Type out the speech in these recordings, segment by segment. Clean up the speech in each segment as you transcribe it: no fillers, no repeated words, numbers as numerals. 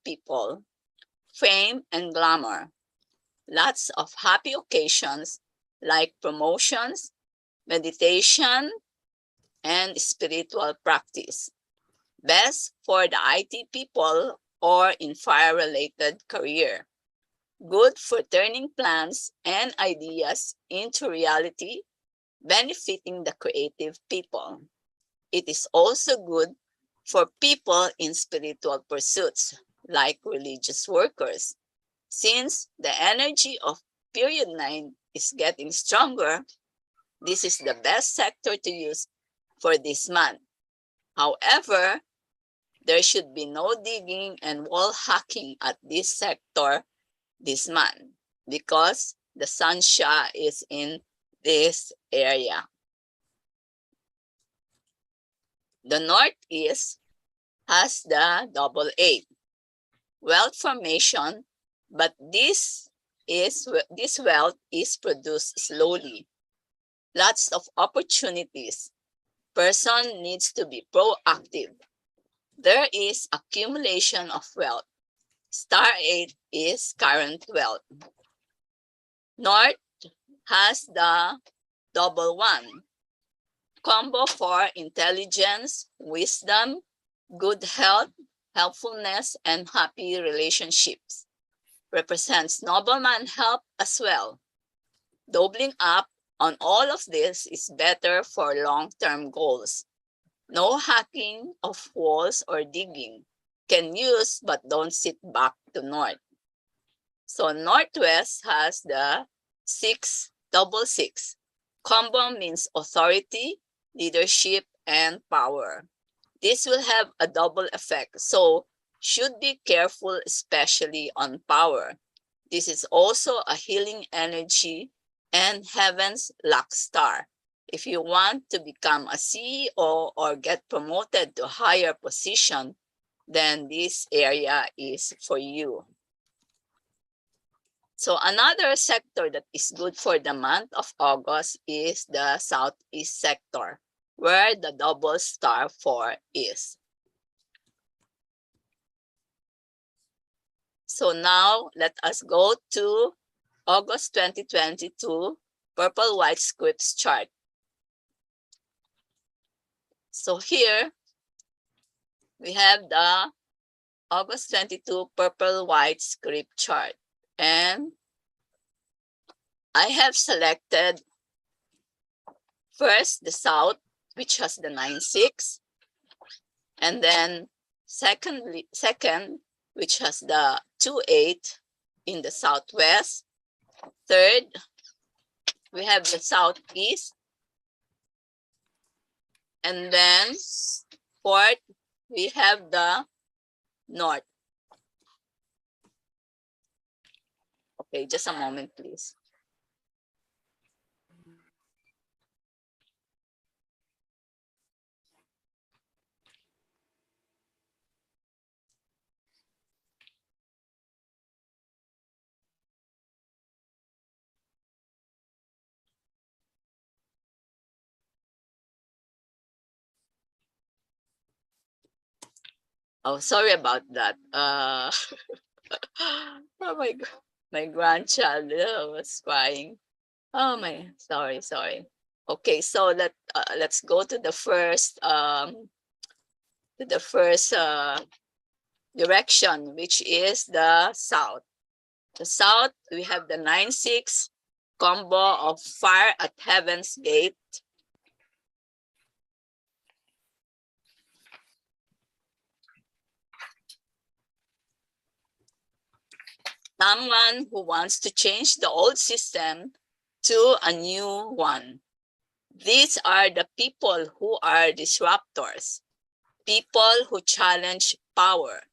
people, fame and glamour, lots of happy occasions like promotions, meditation, and spiritual practice. Best for the IT people or in fire-related career. Good for turning plans and ideas into reality, benefiting the creative people. It is also good for people in spiritual pursuits, like religious workers. Since the energy of period 9 is getting stronger, this is the best sector to use for this month. However, there should be no digging and wall hacking at this sector this month because the sunshine is in this area. The northeast has the double 8, wealth formation, but this wealth is produced slowly. Lots of opportunities. Person needs to be proactive. There is accumulation of wealth. Star 8 is current wealth. North has the double 1, combo for intelligence, wisdom, good health, helpfulness, and happy relationships. Represents nobleman help as well. Doubling up on all of this is better for long-term goals. No hacking of walls or digging. Can use but don't sit back to north. So northwest has the 666. Combo means authority, leadership, and power. This will have a double effect, so should be careful, especially on power. This is also a healing energy and heaven's luck star. If you want to become a CEO or get promoted to a higher position, then this area is for you. So another sector that is good for the month of August is the southeast sector, where the double star 4 is. So now let us go to August 2022 purple white scripts chart. So here we have the August 22 purple white script chart, and I have selected first the south, which has the 9-6, and then second, which has the 2-8 in the southwest. Third, we have the southeast. And then fourth, we have the north. Okay, just a moment, please. Oh, sorry about that. Oh my God, my grandchild was crying. Oh my, sorry. Okay, so let's go to the first direction, which is the south. The south, we have the 9-6 combo of fire at heaven's gate. Someone who wants to change the old system to a new one. These are the people who are disruptors, people who challenge power.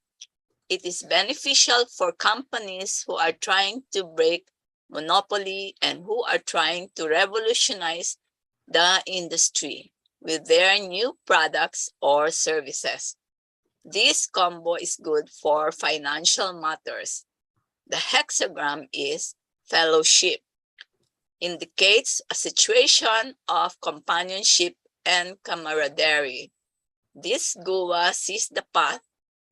It is beneficial for companies who are trying to break monopoly and who are trying to revolutionize the industry with their new products or services. This combo is good for financial matters. The hexagram is fellowship, indicates a situation of companionship and camaraderie. This Gua sees the path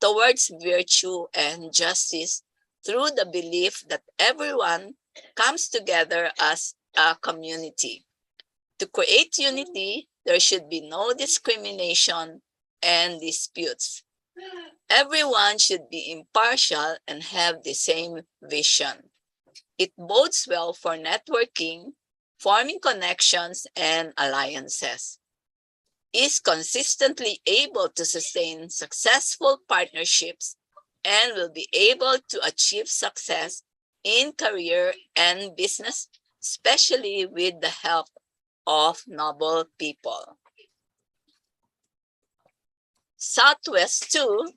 towards virtue and justice through the belief that everyone comes together as a community. To create unity, there should be no discrimination and disputes. Everyone should be impartial and have the same vision. It bodes well for networking, forming connections, and alliances. Is consistently able to sustain successful partnerships and will be able to achieve success in career and business, especially with the help of noble people. Southwest 2,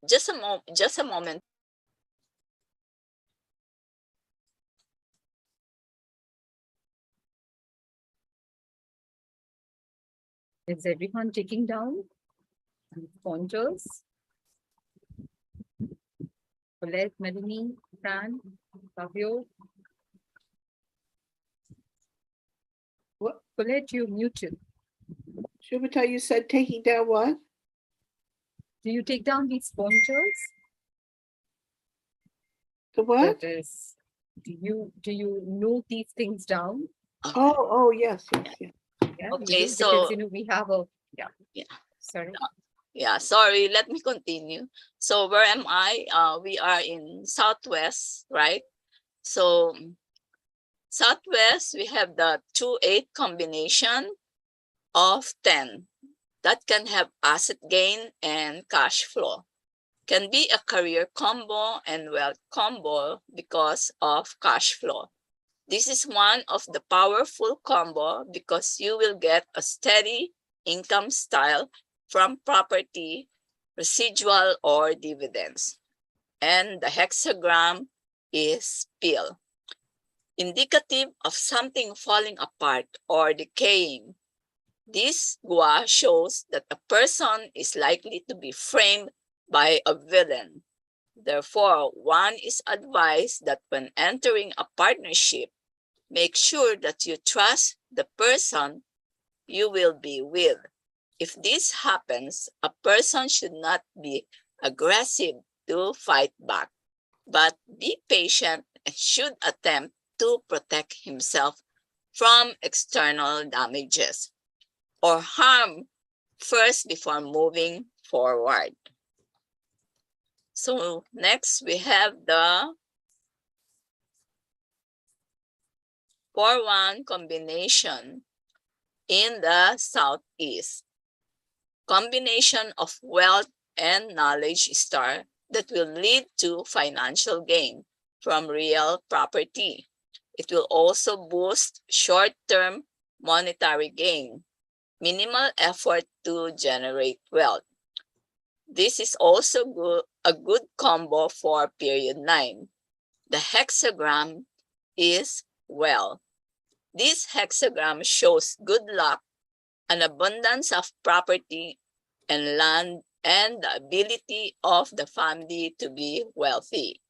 just a moment. Is everyone taking down pointers? Colette, Melanie, Fran, Fabio. What? Colette, you're muted. Shubhrata, you said taking down what? Do you take down these pointers? The what? That is, do you note these things down? Oh, yes, yes, yes. Yeah, you Okay, do? so Because, we have a, yeah. Yeah. Sorry. yeah, sorry, let me continue. So where am I? We are in Southwest, right? So Southwest, we have the 2-8 combination of 10 that can have asset gain and cash flow. Can be a career combo and wealth combo because of cash flow. This is one of the powerful combo because you will get a steady income style from property, residual, or dividends. And the hexagram is pill, indicative of something falling apart or decaying. This gua shows that a person is likely to be framed by a villain. Therefore, one is advised that when entering a partnership, make sure that you trust the person you will be with. If this happens, a person should not be aggressive to fight back, but be patient and should attempt to protect himself from external damages or harm first before moving forward. So next we have the 4-1 combination in the Southeast. Combination of wealth and knowledge star that will lead to financial gain from real property. It will also boost short-term monetary gain, minimal effort to generate wealth. This is also a good combo for period 9. The hexagram is well. This hexagram shows good luck, an abundance of property and land, and the ability of the family to be wealthy.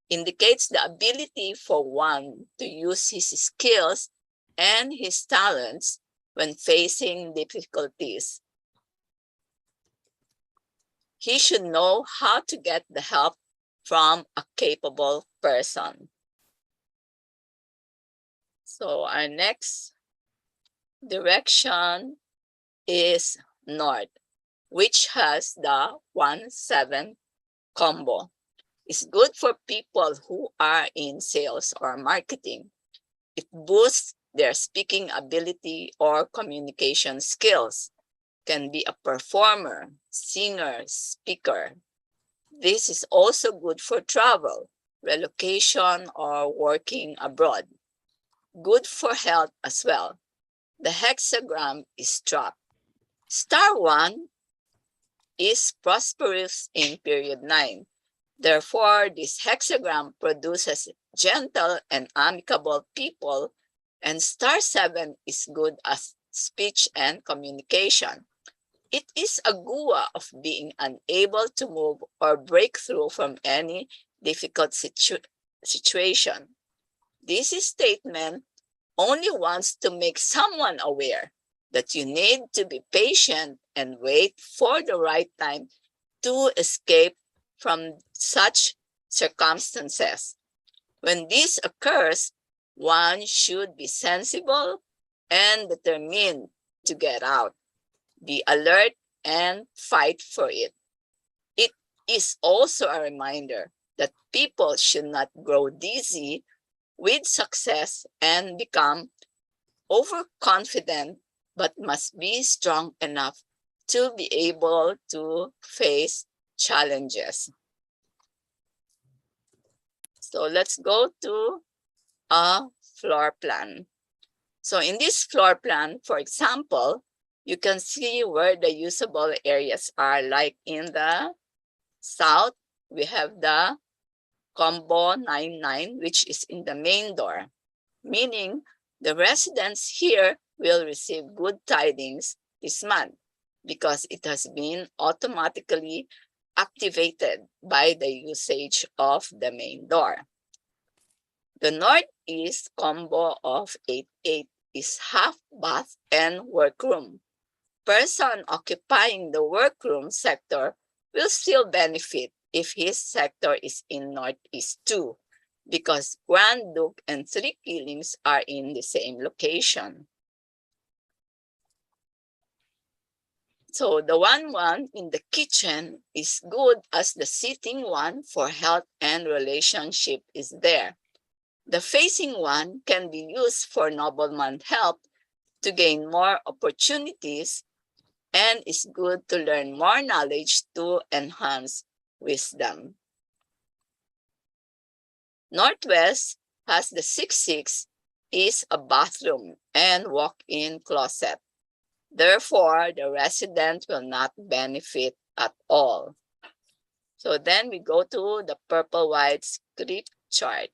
Indicates the ability for one to use his skills and his talents when facing difficulties. He should know how to get the help from a capable person. So our next direction is north, which has the 1-7 combo. It's good for people who are in sales or marketing. It boosts their speaking ability or communication skills. Can be a performer, singer, speaker. This is also good for travel, relocation, or working abroad. Good for health as well. The hexagram is trapped. Star 1 is prosperous in period 9. Therefore, this hexagram produces gentle and amicable people, and star 7 is good as speech and communication. It is a gua of being unable to move or break through from any difficult situation. This statement only wants to make someone aware that you need to be patient and wait for the right time to escape from such circumstances. When this occurs, one should be sensible and determined to get out. Be alert and fight for it. It is also a reminder that people should not grow dizzy with success and become overconfident, but must be strong enough to be able to face challenges. So let's go to a floor plan. So in this floor plan, for example, you can see where the usable areas are. Like in the south, we have the combo 99, which is in the main door, meaning the residents here will receive good tidings this month because it has been automatically activated by the usage of the main door. The northeast combo of 88 is half bath and workroom. Person occupying the workroom sector will still benefit if his sector is in northeast too, because Grand Duke and Three Killings are in the same location. So the one in the kitchen is good as the sitting one for health and relationship is there. The facing one can be used for nobleman help to gain more opportunities and is good to learn more knowledge to enhance wisdom. Northwest has the 66 is a bathroom and walk-in closet. Therefore, the resident will not benefit at all. So then we go to the purple-white script chart.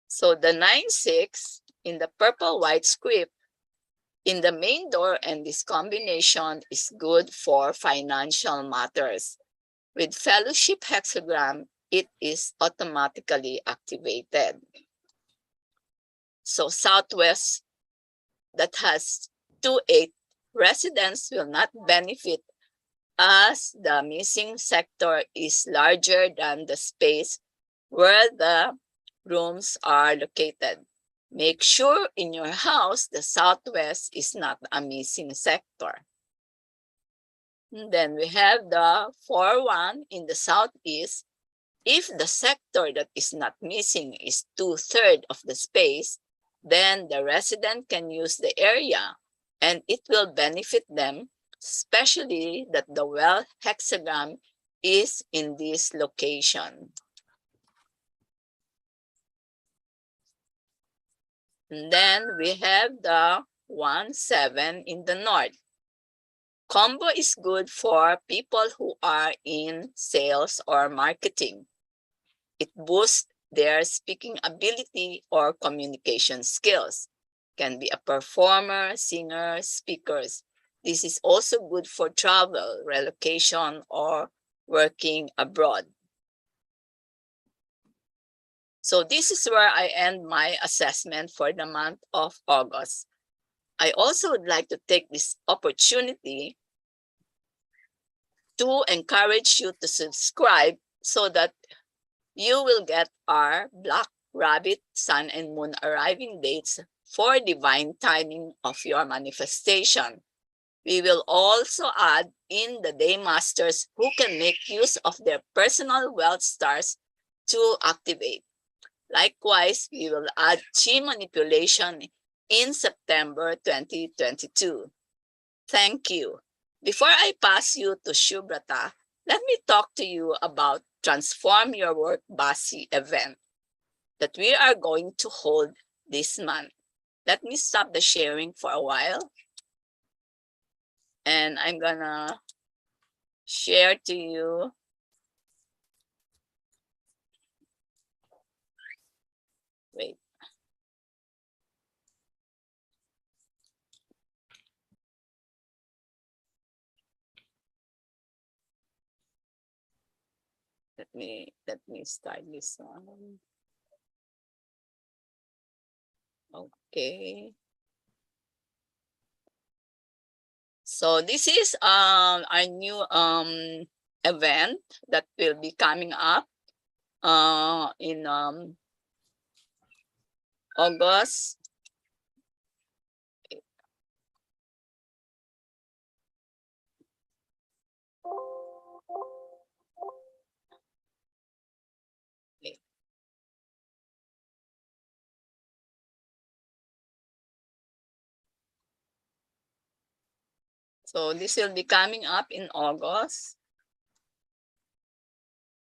So the 9-6 in the purple-white script in the main door, and this combination is good for financial matters. With fellowship hexagram, it is automatically activated. So southwest that has 2-8 residents will not benefit as the missing sector is larger than the space where the rooms are located. Make sure in your house the southwest is not a missing sector. And then we have the 4-1 in the southeast. If the sector that is not missing is 2/3 of the space, then the resident can use the area and it will benefit them, especially that the well hexagram is in this location. And then we have the 1-7 in the north. Combo is good for people who are in sales or marketing. It boosts their speaking ability or communication skills. Can be a performer, singer, speakers. This is also good for travel, relocation, or working abroad. So this is where I end my assessment for the month of August. I also would like to take this opportunity to encourage you to subscribe so that you will get our Black Rabbit, Sun, and Moon arriving dates for divine timing of your manifestation. We will also add in the day masters who can make use of their personal wealth stars to activate. Likewise, we will add chi manipulation in September 2022. Thank you. Before I pass you to Shubhrata, let me talk to you about Transform Your Work Basi event that we are going to hold this month. Let me stop the sharing for a while. And I'm gonna share to you. Wait. Let me start this one. Okay. So this is our new event that will be coming up in August. So this will be coming up in August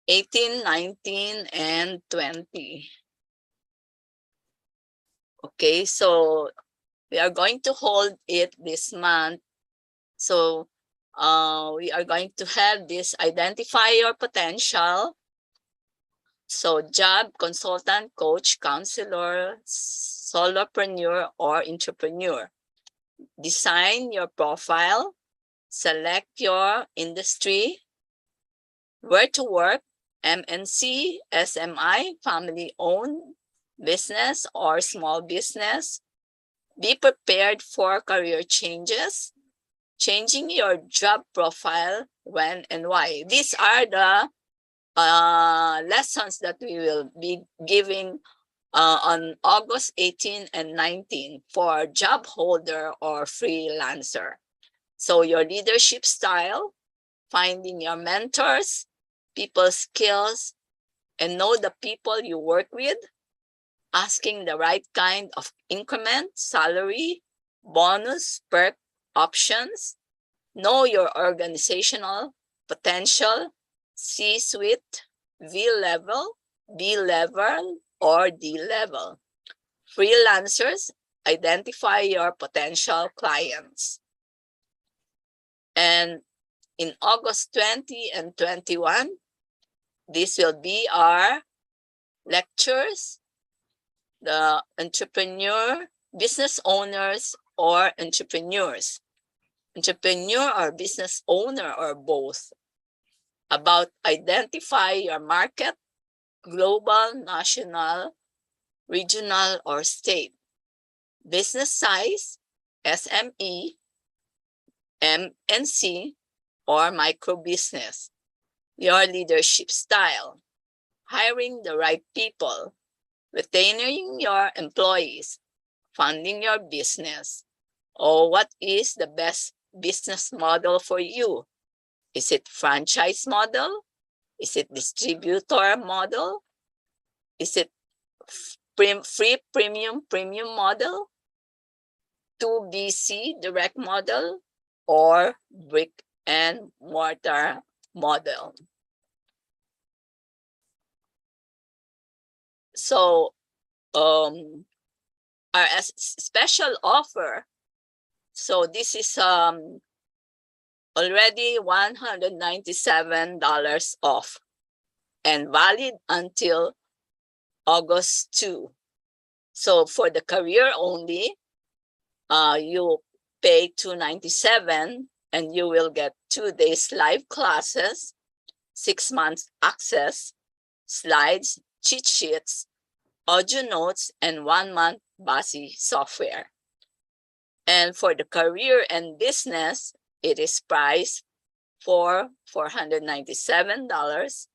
18, 19, and 20. Okay, so we are going to hold it this month. So we are going to have this identify your potential. So job, consultant, coach, counselor, solopreneur, or entrepreneur. Design your profile, select your industry, where to work, MNC, SMI, family-owned business or small business. Be prepared for career changes, changing your job profile, when and why. These are the lessons that we will be giving on August 18 and 19 for job holder or freelancer. So your leadership style, finding your mentors, people skills, and know the people you work with, asking the right kind of increment, salary, bonus, perk options, know your organizational potential, C-suite, V-level, B-level, or D-level. Freelancers, identify your potential clients. And in August 20 and 21, this will be our lectures, the entrepreneur, business owners, or entrepreneurs. Entrepreneur or business owner or both. About identify your market, global, national, regional, or state. Business size, SME, MNC, or micro business. Your leadership style, hiring the right people, retaining your employees, funding your business. Or what is the best business model for you? Is it franchise model? Is it distributor model? Is it free premium model? 2BC direct model? Or brick and mortar model? So our special offer. So this is already $197 off and valid until August 2. So for the career only, you pay $297 and you will get 2 days live classes, 6 months access, slides, cheat sheets, audio notes, and 1 month BASI software. And for the career and business, it is priced for $497.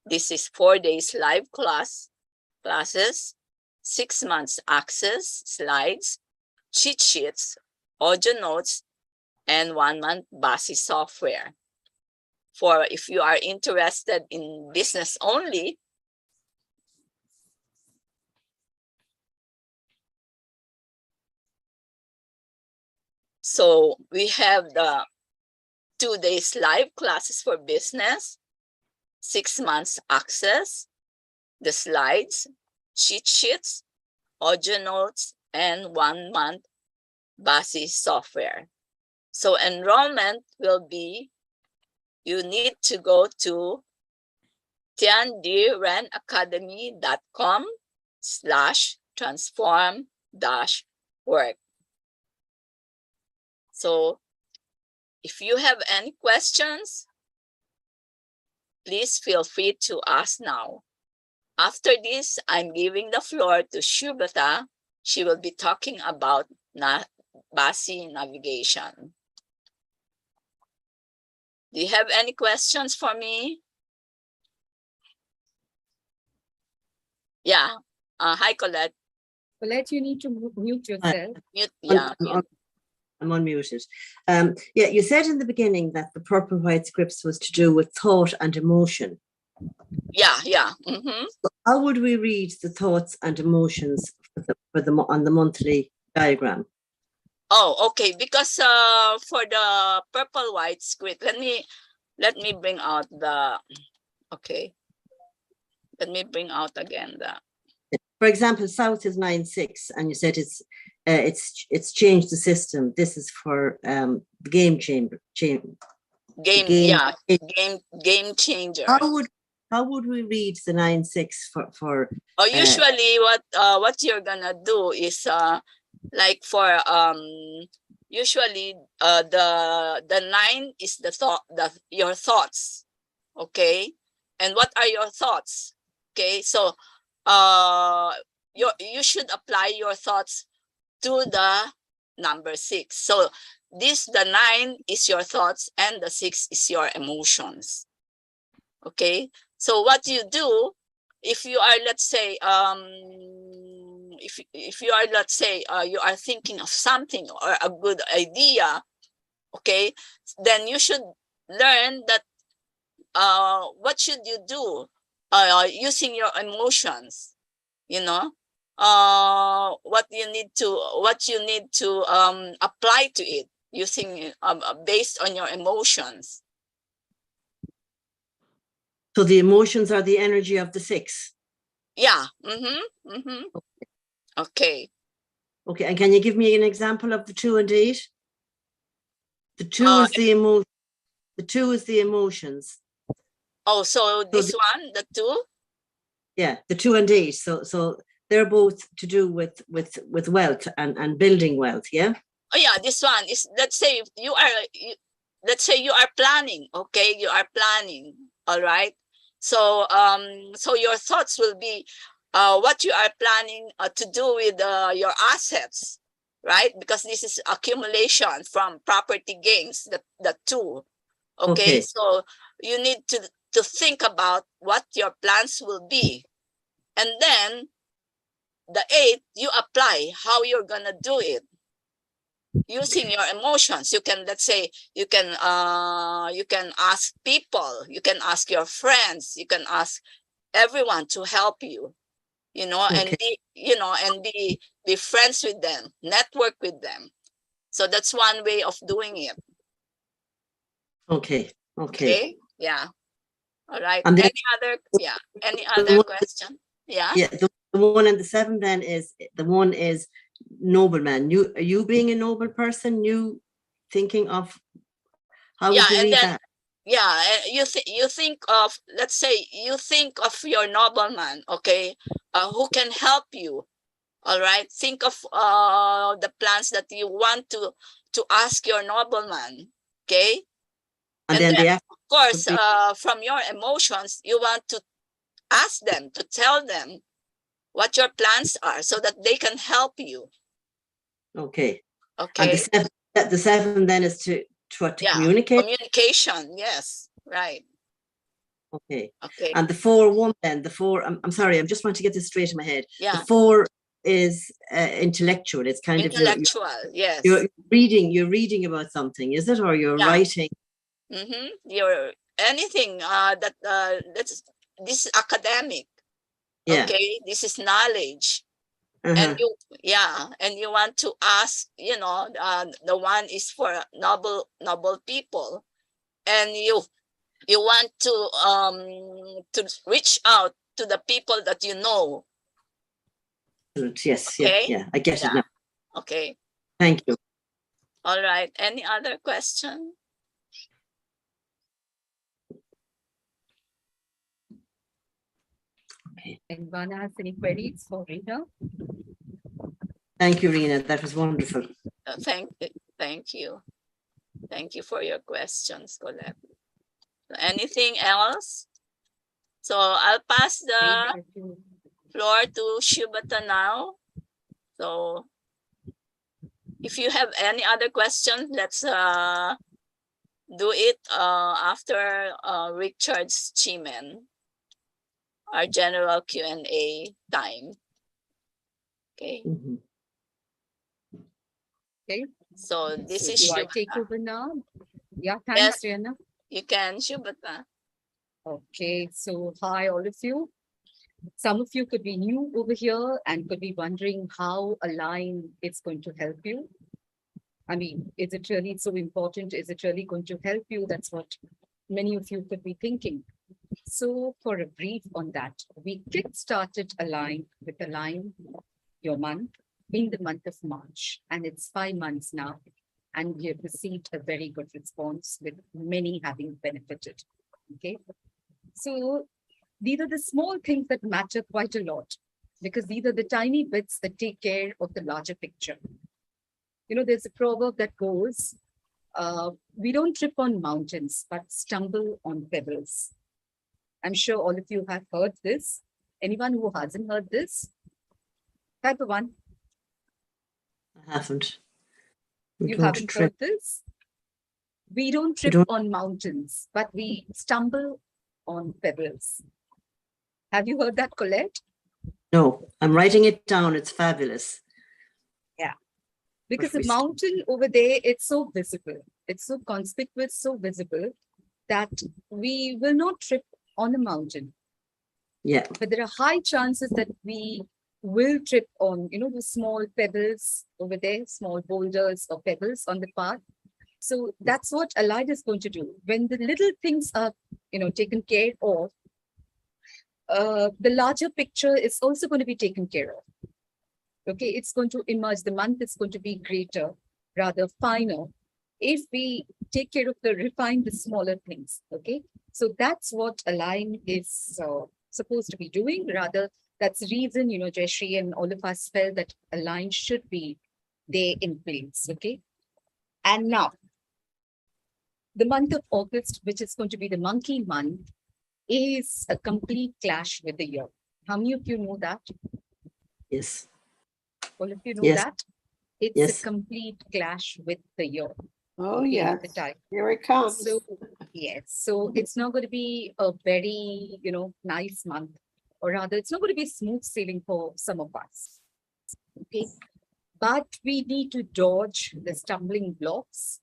This is 4 days live classes, 6 months access, slides, cheat sheets, audio notes, and 1 month BASI software. For if you are interested in business only, so we have the 2 days live classes for business, 6 months access, the slides, cheat sheets, audio notes, and 1 month BASI software. So enrollment will be, you need to go to tiandirenacademy.com/transform-work. So if you have any questions, please feel free to ask now. After this, I'm giving the floor to Shubhrata She will be talking about Basi navigation. Do you have any questions for me? Yeah. Hi, Colette. Colette, you need to mute yourself. Mute. Yeah. Mute. I'm unmuted. Yeah, you said in the beginning that the purple white scripts was to do with thought and emotion. Yeah. Yeah. Mm-hmm. How would we read the thoughts and emotions on the monthly diagram? Oh, okay. Because for the purple white script, let me bring out the. Okay. Let me bring out again the. For example, South is 9-6, and you said it's changed the system. This is for the game chamber. Game changer. How would we read the 9-6 for? Usually what you're gonna do is like for usually the 9 is your thoughts, okay? And what are your thoughts? Okay, so you should apply your thoughts to the number 6. So the 9 is your thoughts and the 6 is your emotions. Okay, so what you do if you are, let's say, if you are, let's say, you are thinking of something or a good idea, okay, then you should learn that what should you do using your emotions, you know, what you need to apply to it using based on your emotions. So the emotions are the energy of the 6. Yeah. Mm-hmm. Mm-hmm. Okay. Okay, and can you give me an example of the 2 and 8? The 2 is the emotion. The 2 is the emotions. Oh, so this one, the 2? Yeah, the 2 and 8. So they're both to do with wealth and building wealth. Yeah. Oh yeah, this one is, let's say let's say you are planning. Okay, you are planning. All right. So so your thoughts will be what you are planning to do with your assets, right? Because this is accumulation from property gains. The 2. Okay, so you need to think about what your plans will be, and then the 8, you apply how you're gonna do it using your emotions. You can, let's say, you can ask people, you can ask your friends, you can ask everyone to help you, and be friends with them, network with them. So that's one way of doing it. Okay. Yeah. All right. And then, Any other question? Yeah. Yeah. The 1 and the 7 then is the 1 is nobleman. You being a noble person, you thinking of how would you read that? Yeah, you think of, let's say, you think of your nobleman, okay, who can help you. All right. Think of the plans that you want to ask your nobleman. Okay. And then the of course, from your emotions, you want to ask them, to tell them what your plans are so that they can help you. Okay. Okay. And the 7 then is to communicate. Communication. Yes. Right. Okay. Okay. And the 4-1 then, the 4, I'm sorry, I just want to get this straight in my head. Yeah. The 4 is intellectual. It's kind intellectual, of yes. You're reading about something, is it? Or you're writing? Mm-hmm. You're anything this is academic. Yeah. Okay. This is knowledge. And you want to ask, the 1 is for noble people, and you want to reach out to the people that you know. Yes. Okay? Yeah. I get it now. Okay. Thank you. All right. Any other question? Okay. Anyone has any queries for Reina? Thank you, Reina. That was wonderful. Thank you. Thank you for your questions, Colette. Anything else? So I'll pass the floor to Shubhrata now. So if you have any other questions, let's do it after Richard's Chimen, our general Q&A time. Okay. Mhm. Okay. So this So is do I take Shubhrata. over now? Yeah, thanks, Reina. You can, Shubhrata. Okay, so hi, all of you. Some of you could be new over here and could be wondering how Align is going to help you. I mean, is it really so important? Is it really going to help you? That's what many of you could be thinking. So for a brief on that, we kick-started Align with Align Your Month in the month of March, and it's 5 months now. And we have received a very good response with many having benefited. Okay. So these are the small things that matter quite a lot because these are the tiny bits that take care of the larger picture. You know, there's a proverb that goes, we don't trip on mountains, but stumble on pebbles. I'm sure all of you have heard this. Anyone who hasn't heard this? Type of one. I haven't. We You don't haven't trip. heard this? We don't trip don't- on mountains, but we stumble on pebbles. Have you heard that, Colette? No, I'm writing it down. It's fabulous. Because we the mountain over there, it's so visible. It's so conspicuous, so visible that we will not trip on the mountain. Yeah. But there are high chances that we will trip on, you know, the small pebbles over there, small boulders or pebbles on the path. So that's what Allied is going to do. When the little things are, you know, taken care of, the larger picture is also going to be taken care of. Okay, it's going to emerge. The month is going to be greater, rather finer, if we take care of the smaller things. Okay, so that's what Align is supposed to be doing. Rather, that's the reason, you know, Jayashree and all of us felt that Align should be there in place. Okay, and now the month of August, which is going to be the monkey month, is a complete clash with the year. How many of you know that? Yes. All of you know Yes. that? It's Yes. a complete clash with the year. Oh, Okay, yes. the time. Here it comes. So, yes, so it's not going to be a very, you know, nice month, or rather, it's not going to be smooth sailing for some of us. Okay, but we need to dodge the stumbling blocks.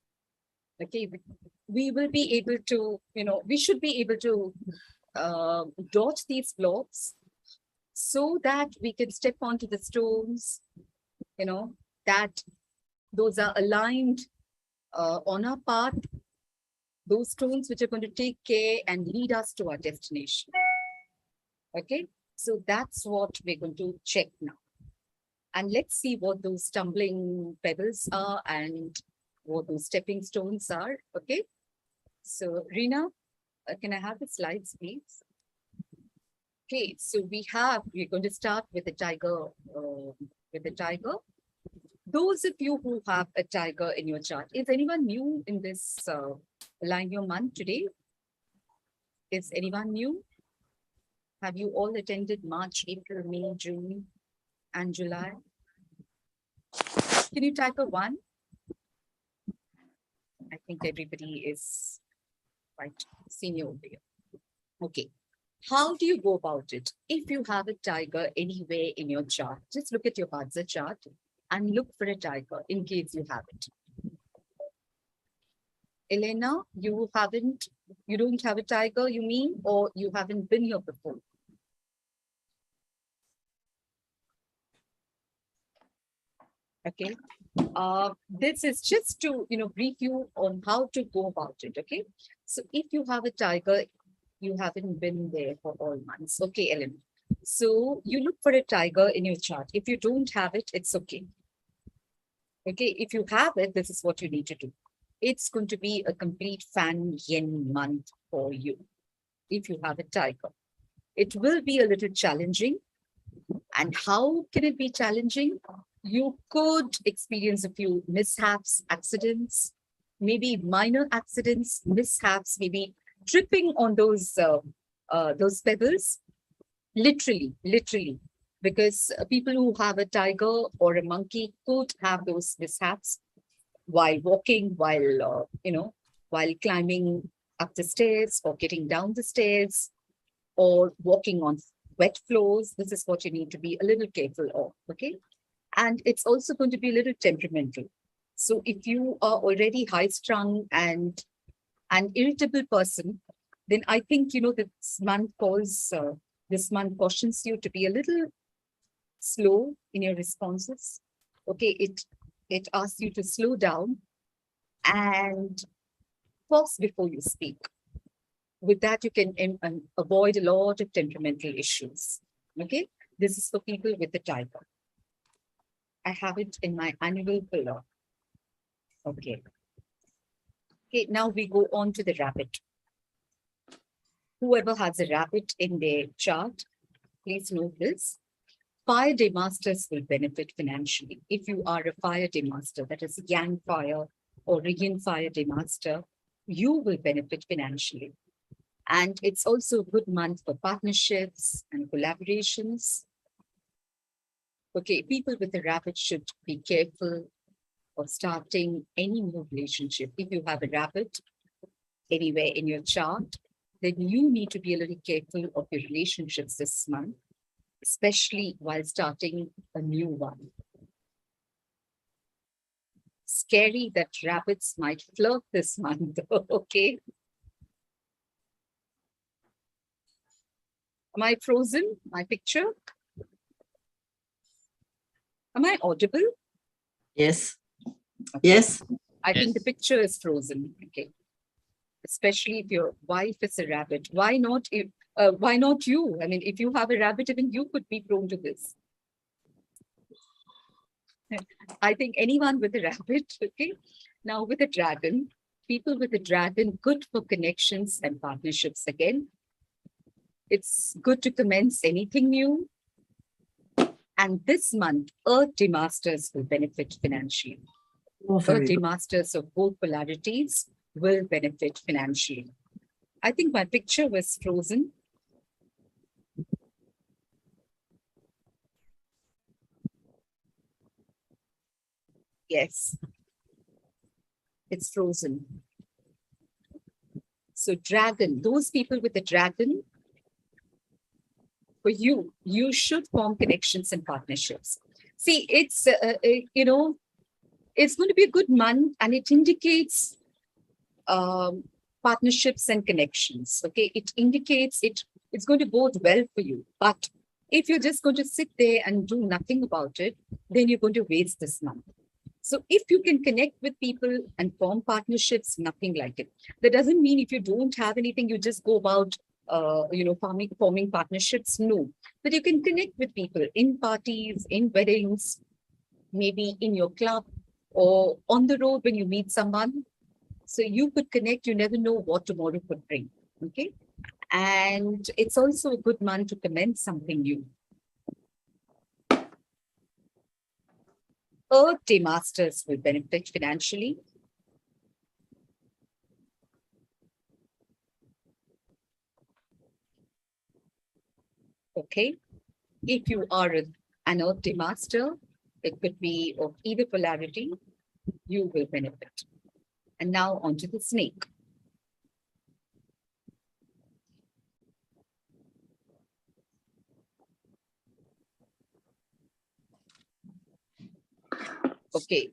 Okay, we will be able to, you know, we should be able to dodge these blocks so that we can step onto the stones, you know, that those are aligned on our path, those stones which are going to take care and lead us to our destination. Okay, so that's what we're going to check now. And let's see what those stumbling pebbles are and what those stepping stones are. Okay, so Reena, can I have the slides, please? Okay, so we're going to start with the tiger. Those of you who have a tiger in your chart, is anyone new in this Align Your Month today? Is anyone new? Have you all attended March, April, May, June, and July? Can you type a one? I think everybody is quite senior over here. Okay. How do you go about it? If you have a tiger anywhere in your chart, just look at your Hadza chart and look for a tiger in case you have it. Elena, you don't have a tiger, you mean, or you haven't been here before? Okay. This is just to, you know, brief you on how to go about it. Okay. So if you have a tiger, you haven't been there for all months. Okay, Ellen. So you look for a tiger in your chart. If you don't have it, it's okay. Okay. If you have it, this is what you need to do. It's going to be a complete fan yin month for you. If you have a tiger, it will be a little challenging. And how can it be challenging? You could experience a few mishaps, accidents, maybe minor accidents, mishaps, maybe tripping on those pebbles. Literally. because people who have a tiger or a monkey could have those mishaps while walking, while climbing up the stairs or getting down the stairs or walking on wet floors. This is what you need to be a little careful of, okay? And it's also going to be a little temperamental. So if you are already high strung and an irritable person, then I think, this month cautions you to be a little slow in your responses. Okay, it asks you to slow down and pause before you speak. With that, you can avoid a lot of temperamental issues. Okay, this is for people with the tiger. I have it in my annual pillar. Okay. Okay, now we go on to the rabbit. Whoever has a rabbit in their chart, please note this. Fire day masters will benefit financially. If you are a fire day master, that is Yang fire or a Yin fire day master, you will benefit financially. And it's also a good month for partnerships and collaborations. Okay, people with a rabbit should be careful of starting any new relationship. If you have a rabbit anywhere in your chart, then you need to be a little careful of your relationships this month, especially while starting a new one. Scary that rabbits might flirt this month, okay? Am I frozen? My picture? Am I audible? Yes. Okay. Yes. I think the picture is frozen. Okay. Especially if your wife is a rabbit. Why not you? I mean, if you have a rabbit, even you could be prone to this. I think anyone with a rabbit, okay. Now with a dragon, people with a dragon, good for connections and partnerships again. It's good to commence anything new. And this month, Earth Day Masters will benefit financially. Oh, very Earth Day good. Masters of both polarities will benefit financially. I think my picture was frozen. Yes, it's frozen. So dragon, those people with the dragon, for you, you should form connections and partnerships. See, it's going to be a good month, and it indicates partnerships and connections. Okay, it indicates it's going to bode well for you. But if you're just going to sit there and do nothing about it, then you're going to waste this month. So if you can connect with people and form partnerships, nothing like it. That doesn't mean if you don't have anything, you just go about forming partnerships. No, but you can connect with people in parties, in weddings, maybe in your club or on the road when you meet someone. So you could connect. You never know what tomorrow could bring. Okay, and it's also a good month to commence something new. Earth Day Masters will benefit financially. Okay. If you are an Earth Day Master, it could be of either polarity, you will benefit. And now onto the snake. Okay.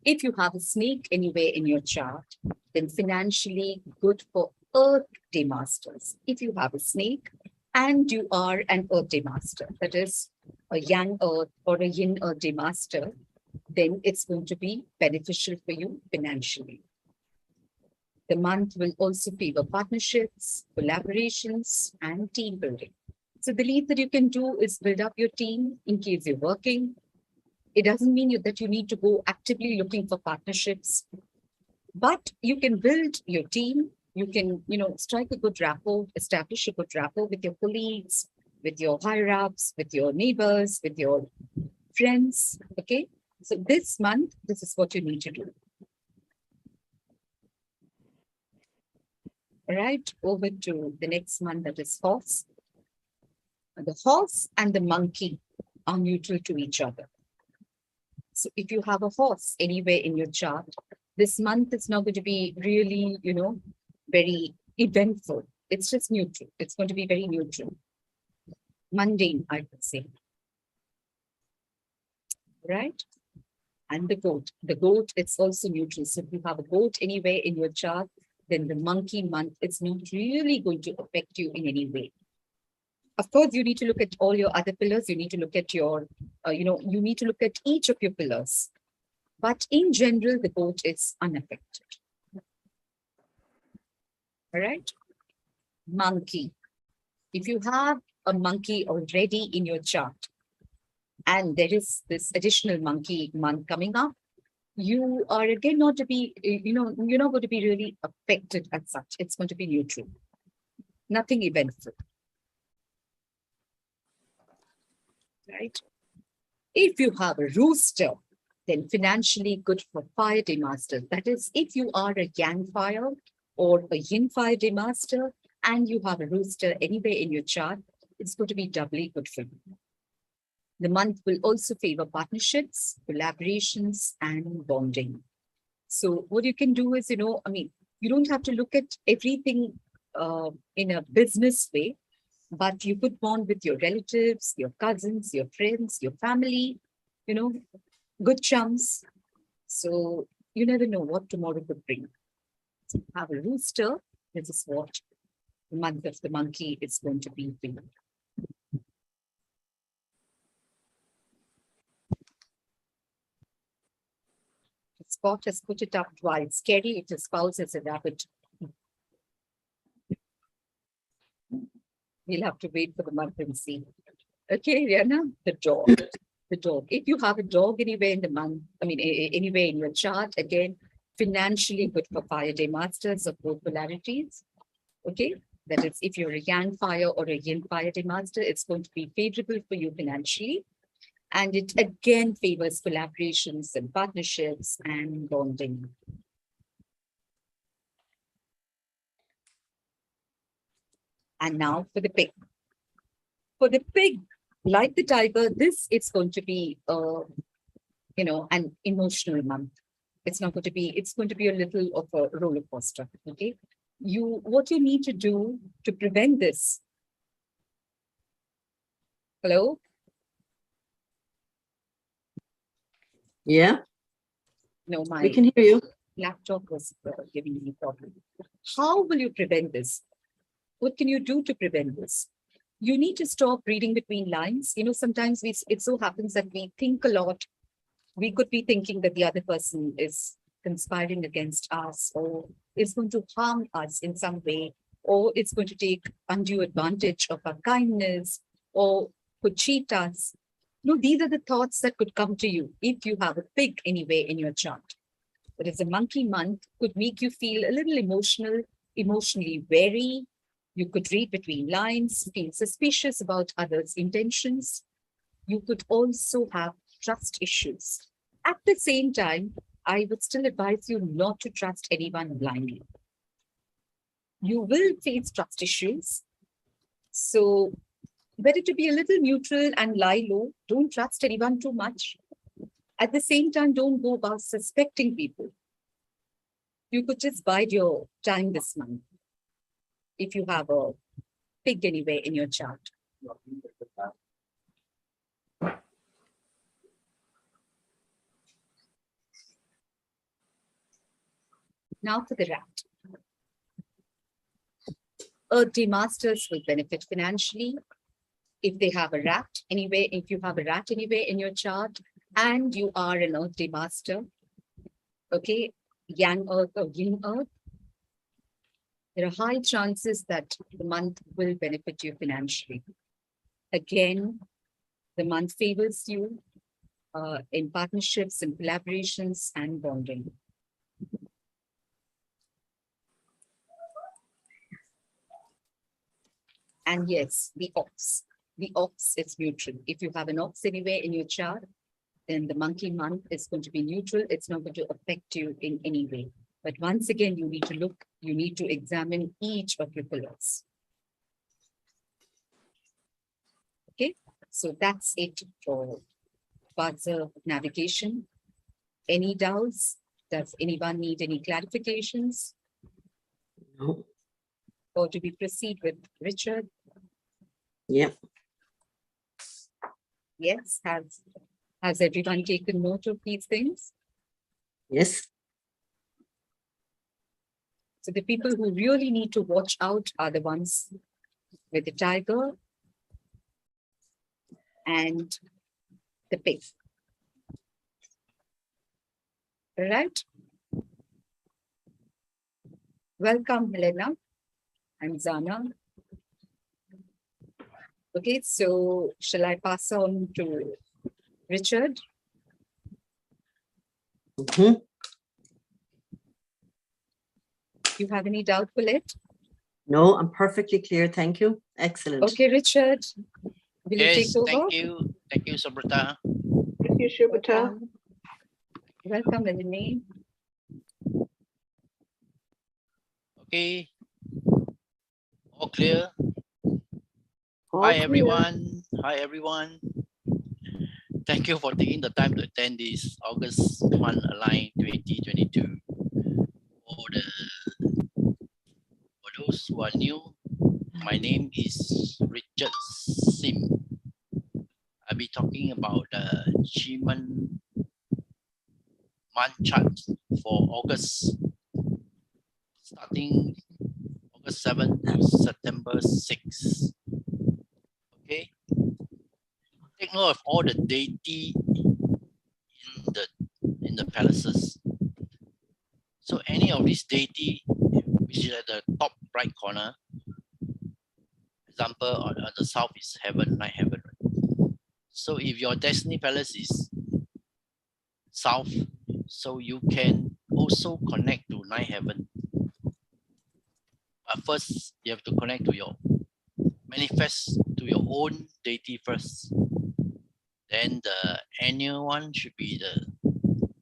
If you have a snake anywhere in your chart, then financially good for Earth Day Masters. If you have a snake and you are an Earth Day Master, that is a Yang Earth or a Yin Earth Day Master, then it's going to be beneficial for you financially. The month will also favor partnerships, collaborations, and team building. So the least that you can do is build up your team in case you're working. It doesn't mean that you need to go actively looking for partnerships, but you can build your team. You can, strike a good rapport, establish a good rapport with your colleagues, with your higher ups, with your neighbors, with your friends. Okay. So this month, this is what you need to do. All right. Over to the next month, that is horse. The horse and the monkey are neutral to each other. So if you have a horse anywhere in your chart, this month is not going to be really, very eventful. It's just neutral. It's going to be very neutral. Mundane, I would say. Right? And the goat. The goat, it's also neutral. So if you have a goat anywhere in your chart, then the monkey month, it's not really going to affect you in any way. Of course, you need to look at all your other pillars. You need to look at your, you need to look at each of your pillars. But in general, the goat is unaffected. All right? Monkey. If you have a monkey already in your chart, and there is this additional monkey month coming up, you are again not to be, you're not going to be really affected as such. It's going to be neutral. Nothing eventful. Right? If you have a rooster, then financially good for fire day master. That is, if you are a yang fire or a yin fire day master and you have a rooster anywhere in your chart, it's going to be doubly good for you. The month will also favor partnerships, collaborations, and bonding. So what you can do is, you don't have to look at everything in a business way, but you could bond with your relatives, your cousins, your friends, your family, good chums. So you never know what tomorrow could bring. So have a rooster. This is what the month of the monkey is going to be for you. Scott has put it up twice. Scary if his spouse is a rabbit. We'll have to wait for the month and see. Okay, Rihanna, the dog. The dog. If you have a dog anywhere in the month, anywhere in your chart, again, financially good for fire day masters of both polarities. Okay, that is, if you're a yang fire or a yin fire day master, it's going to be favorable for you financially. And it again favors collaborations and partnerships and bonding. And now for the pig. For the pig, like the tiger, this is going to be, an emotional month. It's not going to be, it's going to be a little of a roller coaster, okay? What you need to do to prevent this. Hello? Yeah, No, we my can hear you. laptop was giving me a problem. How will you prevent this? What can you do to prevent this? You need to stop reading between lines. Sometimes it so happens that we think a lot. We could be thinking that the other person is conspiring against us or is going to harm us in some way, or it's going to take undue advantage of our kindness or could cheat us. These are the thoughts that could come to you if you have a pig anyway in your chart. But as a monkey month could make you feel a little emotionally wary. You could read between lines, feel suspicious about others' intentions. You could also have trust issues. At the same time, I would still advise you not to trust anyone blindly. You will face trust issues. So better to be a little neutral and lie low. Don't trust anyone too much. At the same time, don't go about suspecting people. You could just bide your time this month if you have a pig anywhere in your chart. Now for the rat. Earth Day Masters will benefit financially if they have a rat anywhere, if you have a rat anywhere in your chart and you are an Earth Day Master, okay, Yang Earth or Yin Earth, there are high chances that the month will benefit you financially. Again, the month favors you in partnerships and collaborations and bonding. And yes, the ox. The ox is neutral. If you have an ox anywhere in your chart, then the monkey month is going to be neutral. It's not going to affect you in any way. But once again, you need to examine each of your pillars. So that's it for buzzer navigation. Any doubts? Does anyone need any clarifications? No. Or do we proceed with Richard? Yep. Yes, has everyone taken note of these things? Yes. So the people who really need to watch out are the ones with the tiger and the pig. Right? Welcome, Helena and Zana. Okay, so shall I pass on to Richard? Mhm. You have any doubt, Colette? No, I'm perfectly clear. Thank you. Excellent. Okay, Richard, will you Yes, take over? thank you, Shubhrata. Thank you, Shubhrata. Welcome. Welcome, Eleni. Okay, all clear. All Hi clear. everyone. Hi everyone. Thank you for taking the time to attend this August 1 Align 2022. For those who are new, my name is Richard Sim. I'll be talking about the achievement month chart for August, starting August 7 to September 6. Okay, take note of all the deity in the palaces. So any of these deity, which is at the top right corner, example on the south is heaven, night heaven. Right? So if your destiny palace is south, so you can also connect to night heaven. But first, you have to connect to your manifest to your own deity first. Then the annual one should be the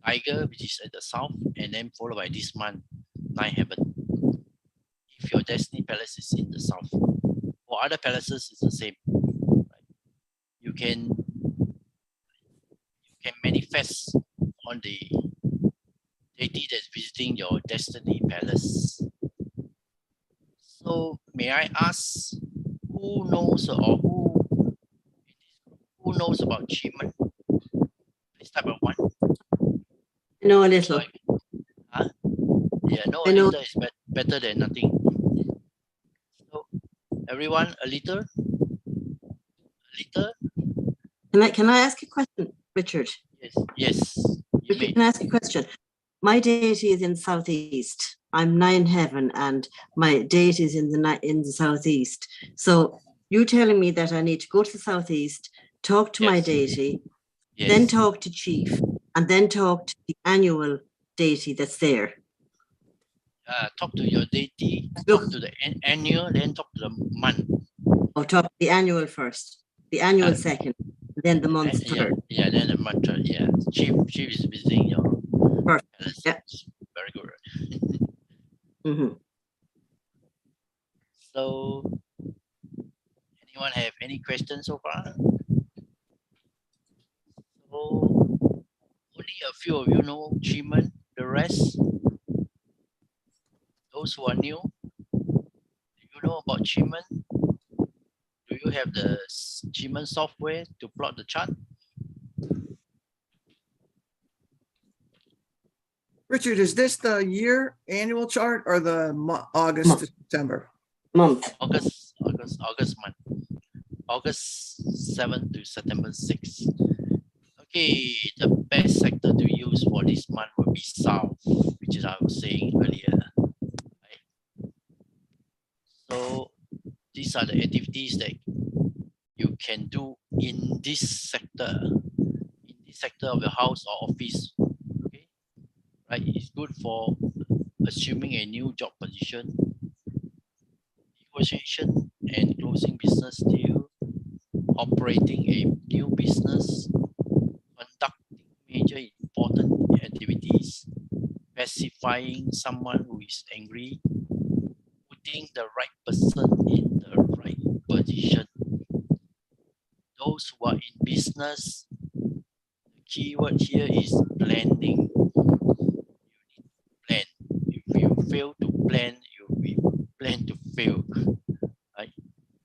tiger, which is at the south, and then followed by this month, night heaven. If your destiny palace is in the south, for other palaces, it's the same. Right? You can manifest on the deity that's visiting your destiny palace. So may I ask, who knows or who knows about achievement? Please type of one. I know a little. Huh? Yeah, no, I a know. little is better than nothing. So everyone, a little. Can I ask a question, Richard? Yes, you may. Can I ask a question? My deity is in the southeast. I'm nine heaven, and my deity is in the southeast. So you telling me that I need to go to the southeast, talk to my Yes. deity, Yes. then talk to chief, and then talk to the annual deity that's there. Talk to your deity, Look. talk to the annual, then talk to the month. Oh, talk to the annual first, the annual second, then the month third. Yeah, then the month third. Yeah, chief is visiting your Perfect. palace. Yeah. Very good. Mm-hmm. So, anyone have any questions so far? So, only a few of you know achievement. The rest, those who are new, do you know about achievement? Do you have the achievement software to plot the chart? Richard, is this the year annual chart or the August to September? Month. August month. August 7 to September 6. Okay, the best sector to use for this month will be south, which is I was saying earlier. Right? So these are the activities that you can do in this sector of your house or office. Okay, right? It's good for assuming a new job position, negotiation and closing business deal, operating a new business, conducting major important activities, pacifying someone who is angry, putting the right person in the right position. those who are in business, the keyword here is planning. Plan. If you fail to plan, you will plan to fail. Right?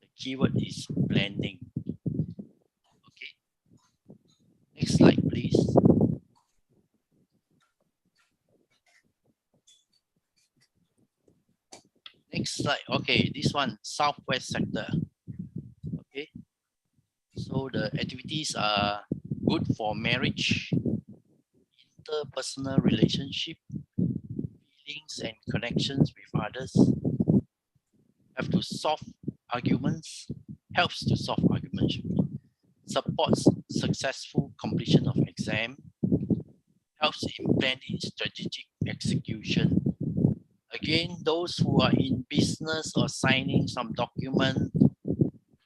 The keyword is planning. Okay. Next slide, please. Next slide. Okay, this one, Southwest sector. Okay. So the activities are good for marriage, interpersonal relationship, feelings and connections with others. Have to solve arguments, helps to solve arguments, supports successful completion of exam, helps in planning strategic execution. Again, those who are in business or signing some document,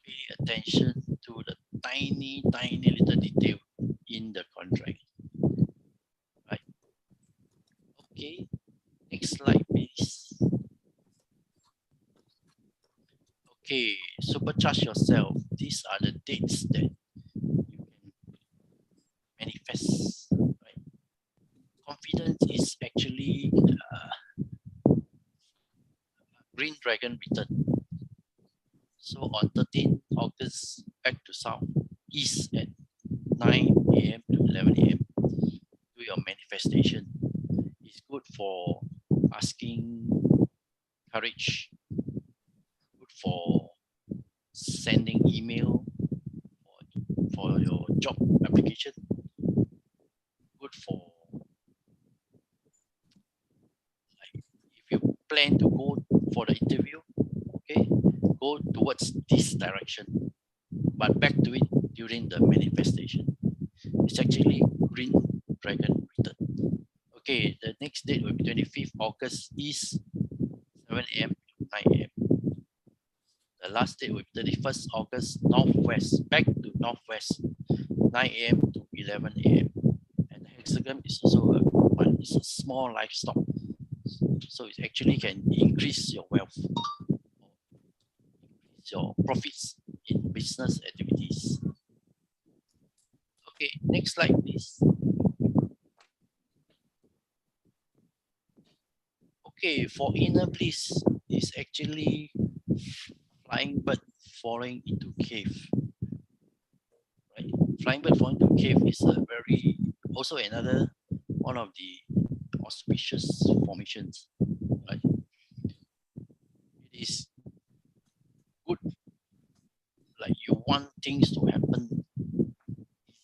pay attention to the tiny little detail in the contract. Right. Okay. Next slide, please. Okay, supercharge yourself. These are the dates that you can manifest. Right? Confidence is actually Green Dragon return. So on 13 August, back to south, east at 9 a.m. to 11 a.m. Do your manifestation. It's good for asking courage, good for sending email for your job application, good for like if you plan to go for the interview, okay, go towards this direction. But back to it during the manifestation. It's actually Green Dragon return. Okay, the next date will be 25th August is 7 a.m. to 9 a.m. The last date will be 31st August, northwest, back to northwest, 9 a.m. to 11 a.m. And the hexagon is also it's a small livestock. So it actually can increase your wealth, increase your profits in business activities. Okay, next slide, please. Okay, for inner bliss is actually flying bird falling into cave. Right? Flying bird falling into cave is a very also another one of the auspicious formations. Right? It is good, like you want things to happen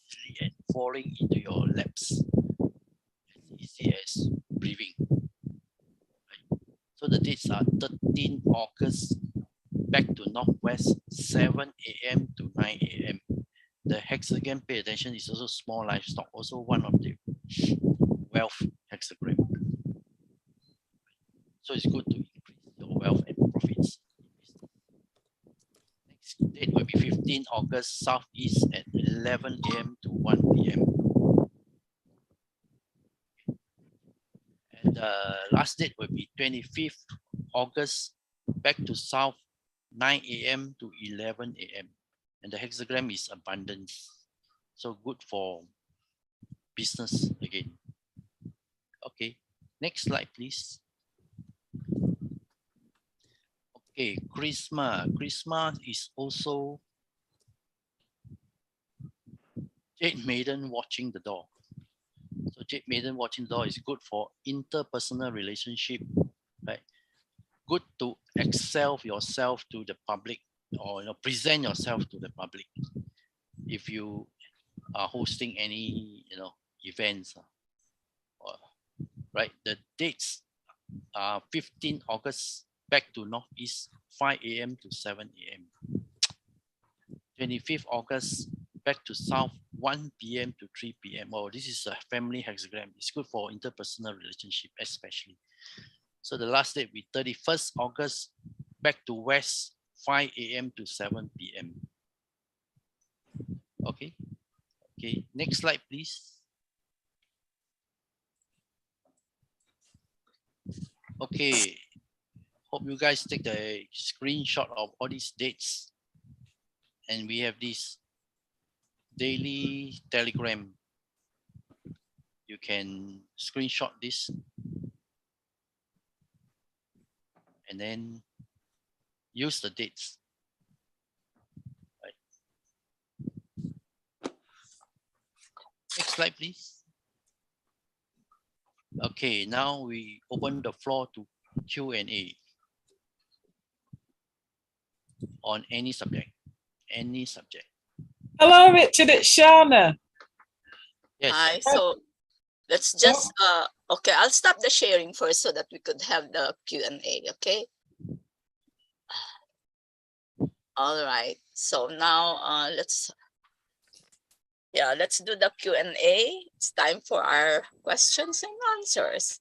easily and falling into your laps as easy as breathing. Right? So the dates are 13 August, back to northwest, 7 a.m. to 9 a.m. The hexagon, pay attention, is also small livestock, also one of the wealth hexagram. So it's good to increase your wealth and profits. Next date will be 15 August, southeast at 11 a.m. to 1 p.m. And the last date will be 25th August, back to south, 9 a.m. to 11 a.m. And the hexagram is abundance. So good for business again. Okay, next slide, please. Okay, Christmas. Christmas is also Jade Maiden watching the door. So Jade Maiden watching the door is good for interpersonal relationship, right? Good to excel yourself to the public, or present yourself to the public. If you are hosting any events, right? The dates are 15 August, back to northeast, 5 a.m. to 7 a.m. 25th August, back to south, 1 p.m. to 3 p.m. Oh, this is a family hexagram. It's good for interpersonal relationship, especially. So the last date will be 31st August, back to west, 5 a.m. to 7 p.m. Okay. Okay. Next slide, please. Okay. Hope you guys take the screenshot of all these dates. And we have this daily telegram. You can screenshot this and then use the dates. Right. Next slide, please. Okay, now we open the floor to Q&A on any subject. Any subject. Hello, Richard. It's Shana. Yes. Hi. So let's just okay. I'll stop the sharing first so that we could have the Q&A. Okay. All right. So now let's do the Q&A. It's time for our questions and answers.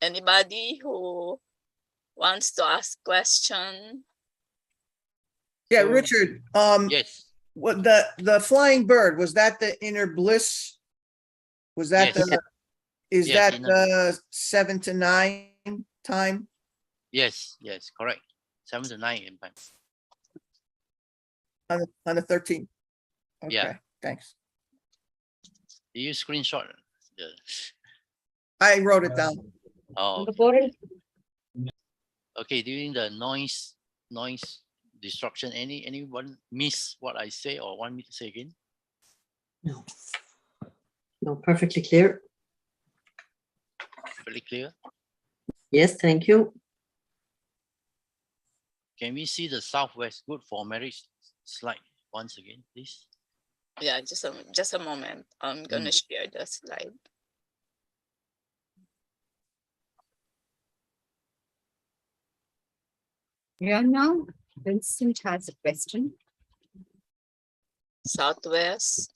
Anybody who wants to ask question? Yeah, So- Richard, Yes. what the flying bird, was that the inner bliss? Was that Yes. is Yes, that inner the 7 to 9 time? Yes. Yes. Correct. 7 to 9 in time. On the 13th? Yeah. Okay, thanks. Do you screenshot the? I wrote it down. Oh, The board, okay. During the noise disruption, anyone miss what I say or want me to say again? No. No, perfectly clear. Very clear. Yes, thank you. Can we see the Southwest Good for Marriage slide once again, please? Yeah, just a moment. I'm gonna share the slide. yeah, now Vincent has a question. Southwest.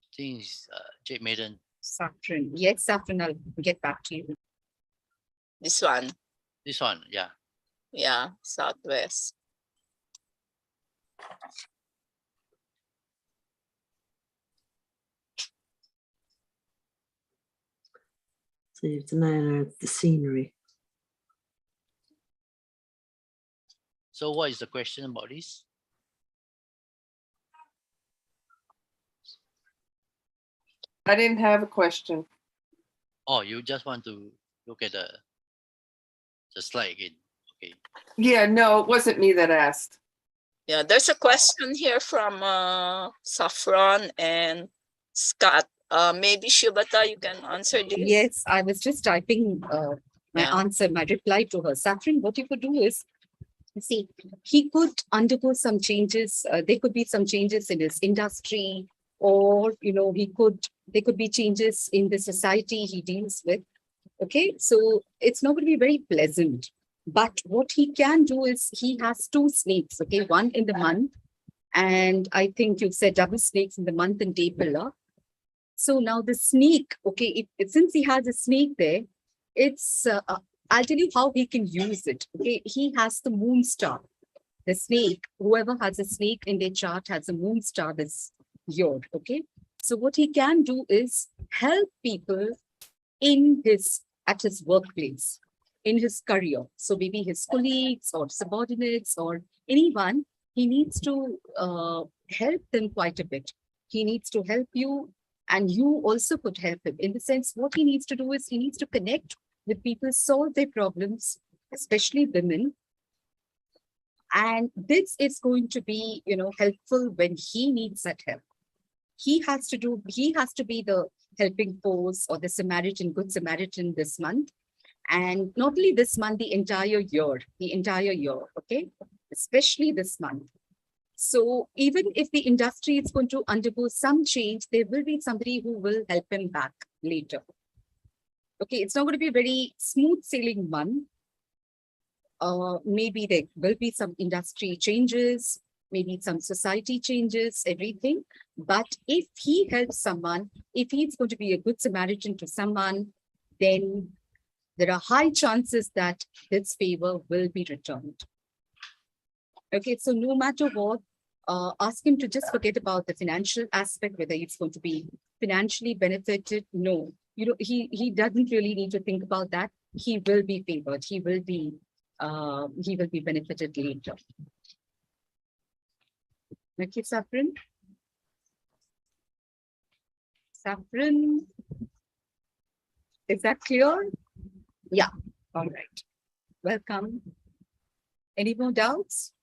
I think it's Jade Maiden. Saffron. Yes, Saffron, I'll get back to you. This one. This one, yeah. Yeah, Southwest. So you have to know the scenery. So what is the question about this? I didn't have a question. Oh, you just want to look at the slide again. Okay. Yeah, no, it wasn't me that asked. Yeah, there's a question here from Saffron and Scott. Maybe Shubhrata, you can answer this. Yes, I was just typing my Yeah. answer, my reply to her. Saffron, what you could do is, see, he could undergo some changes. There could be some changes in his industry, or there could be changes in the society he deals with. Okay, so it's not going to be very pleasant. But what he can do is he has two snakes. Okay, one in the month, and I think you've said double snakes in the month and day pillar. So now the snake, okay, since he has a snake there, it's I'll tell you how he can use it. Okay, he has the moon star. The snake, whoever has a snake in their chart has a moon star this year. Okay, so what he can do is help people at his workplace, in his career. So maybe his colleagues or subordinates or anyone, he needs to help them quite a bit. He needs to help you, and you also could help him. In the sense, what he needs to do is he needs to connect with people, solve their problems, especially women. And this is going to be, helpful when he needs that help. He has to be the helping force or the Samaritan, good Samaritan this month. And not only this month, the entire year, okay? Especially this month. So even if the industry is going to undergo some change, there will be somebody who will help him back later. Okay, it's not going to be a very smooth sailing month. Maybe there will be some industry changes, maybe some society changes, everything. But if he helps someone, if he's going to be a good Samaritan to someone, then there are high chances that his favor will be returned. Okay, so no matter what, ask him to just forget about the financial aspect, whether it's going to be financially benefited. No, he doesn't really need to think about that. he will be favored. He will be benefited later. Okay, Saffron. Saffron. Is that clear? Yeah. All right. Welcome. Any more doubts?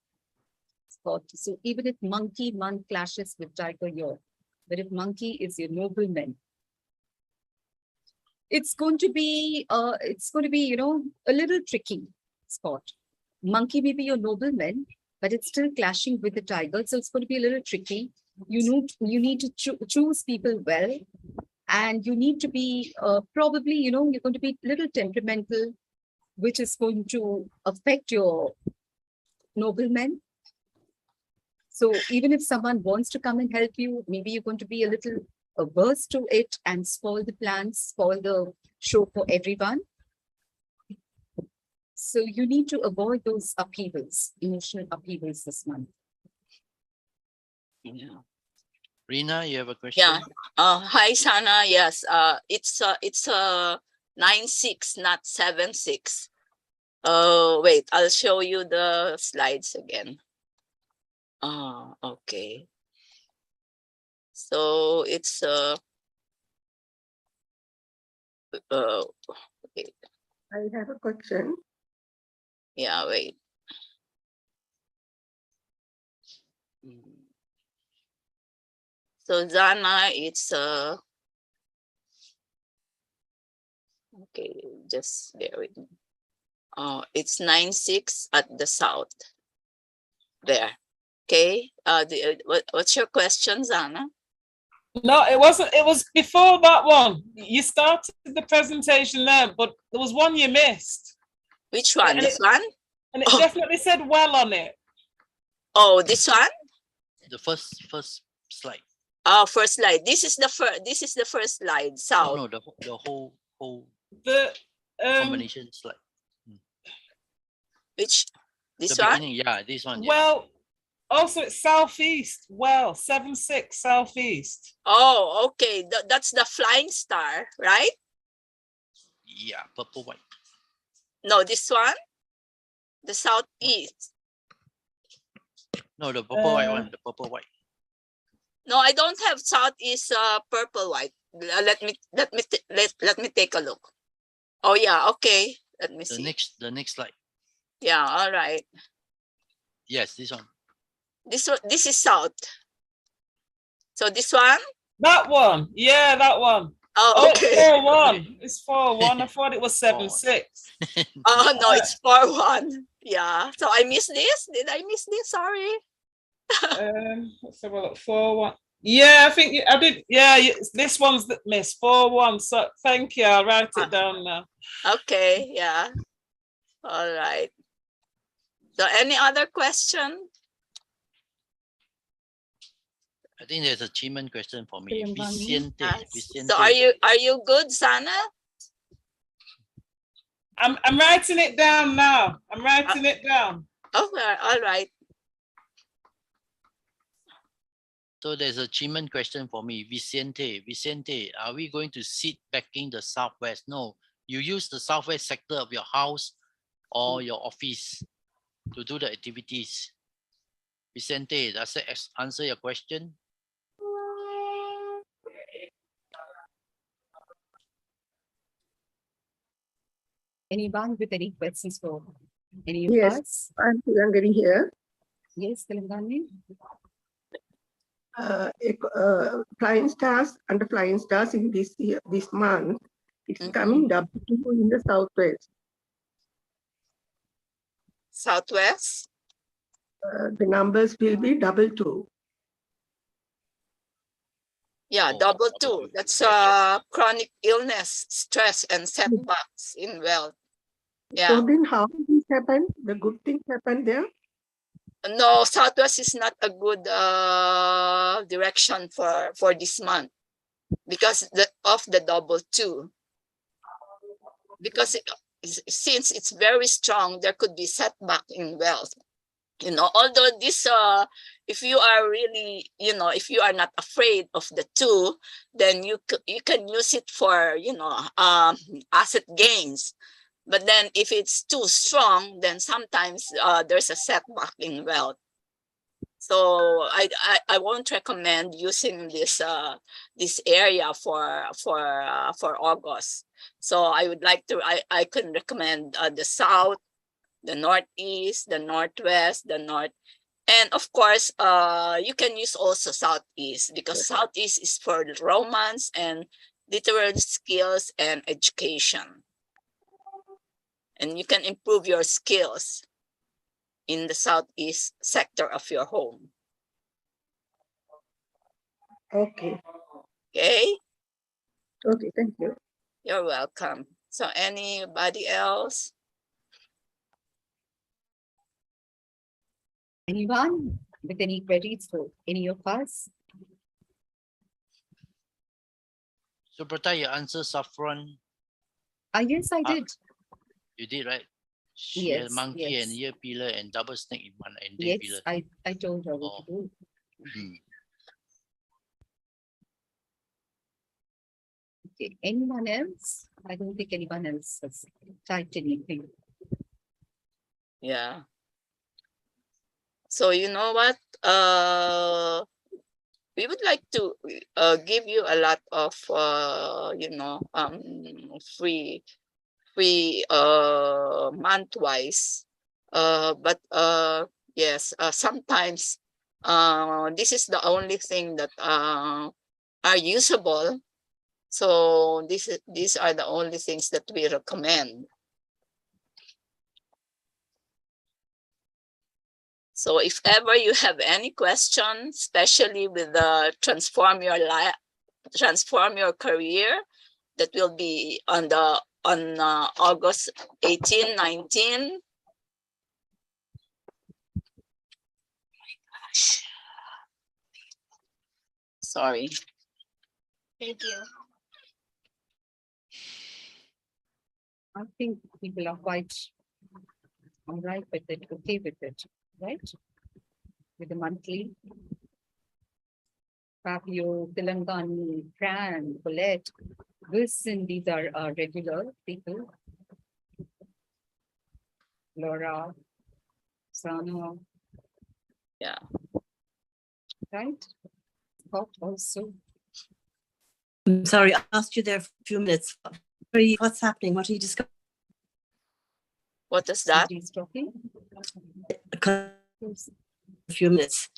Scott. So even if monkey month clashes with tiger year, but if monkey is your nobleman, it's going to be a little tricky, Scott. Monkey may be your nobleman, but it's still clashing with the tiger, so it's going to be a little tricky. You need to choose people well, and you need to be probably you're going to be a little temperamental, which is going to affect your nobleman. So even if someone wants to come and help you, maybe you're going to be a little averse to it and spoil the plans, spoil the show for everyone. So you need to avoid those upheavals, emotional upheavals this month. Yeah. Reina, you have a question? Yeah. Hi, Sana. Yes. It's 9-6, not 7-6. Oh, wait. I'll show you the slides again. Oh, okay. So it's wait. I have a question. Yeah, wait. So Zana, it's okay, just bear with me. It's 9-6 at the south. There. Okay. What's your question, Zana? No, it wasn't. It was before that one. You started the presentation there, but there was one you missed. Which one? And This one? And it Oh. definitely said well on it. Oh, this one? The first slide. Oh, first slide. This is the first slide. South. No, the whole The combination slide. Which this The one? beginning, yeah, this one. Yeah. well, also it's southeast. Well, 7-6 southeast. Oh, okay. That's the flying star, right? Yeah, purple white. No, this one? The southeast. No, the purple white one. The purple white. No, I don't have southeast purple white. Let me take a look. Oh yeah, okay. Let me see. The next slide. Yeah, all right. Yes, this one. This is south. So this one? That one. Yeah, that one. Oh, okay. 4-1. It's 4-1. I thought it was 7-6. Oh no, it's 4-1. Yeah. So I missed this. Did I miss this? Sorry. Let's have a look. 4-1. Yeah, I think I did. Yeah, this one's the miss. 4-1. So thank you. I'll write it down now. Okay. Yeah. All right. So any other question? I think there's a achievement question for me. Telangana. Vicente. So are you good, Sana? I'm writing it down now. I'm writing it down. Oh, all right. So there's a achievement question for me. Vicente, are we going to sit backing the southwest? No, you use the southwest sector of your house or your office to do the activities. Vicente, does that answer your question? Anyone with any questions for any Yes. of us? I'm Tilangani here. Yes, Telangana. Flying stars, under flying stars in this year, this month, it's Mhm. coming W2 in the southwest. Southwest? The numbers will be 222. Yeah, Oh, double double 2. two. That's Yes. chronic illness, stress, and setbacks in wealth. Yeah. So then how did this happen? The good things happen there? No, Southwest is not a good direction for this month because of the double 2. Because since it's very strong, there could be setback in wealth. Although this if you are really, if you are not afraid of the 2, then you can use it for asset gains. But then if it's too strong, then sometimes there's a setback in wealth. So I won't recommend using this area for August. So I would like to I can recommend the south, the northeast, the northwest, the north, and of course you can use also southeast, because southeast is for romance and literary skills and education, and you can improve your skills in the southeast sector of your home. Okay. Okay, Okay, thank you. you're welcome. So anybody else? Anyone with any queries for any of us? Shubhrata, you answer saffron. Yes, I did. You did, right? She had Yes, monkey and yes. ear peeler and double snake in one and day Yes, peeler. I told her what Oh. to do. Hmm. Okay, anyone else? I don't think anyone else has typed anything. Yeah. So you know what? We would like to give you a lot of free month wise. But yes, sometimes this is the only thing that are usable. So these are the only things that we recommend. So if ever you have any question, especially with the transform your career, that will be on August 18, 19. Sorry. Thank you. I think people are quite all right with it, okay with it, right? With the monthly. Fabio, Telangani, Fran, Colette, Wilson, these are regular people. Laura, Sana. Yeah. Right? Scott also. I'm sorry, I asked you there for a few minutes. What's happening? What are you discussing? What is that? Somebody's talking. A few minutes.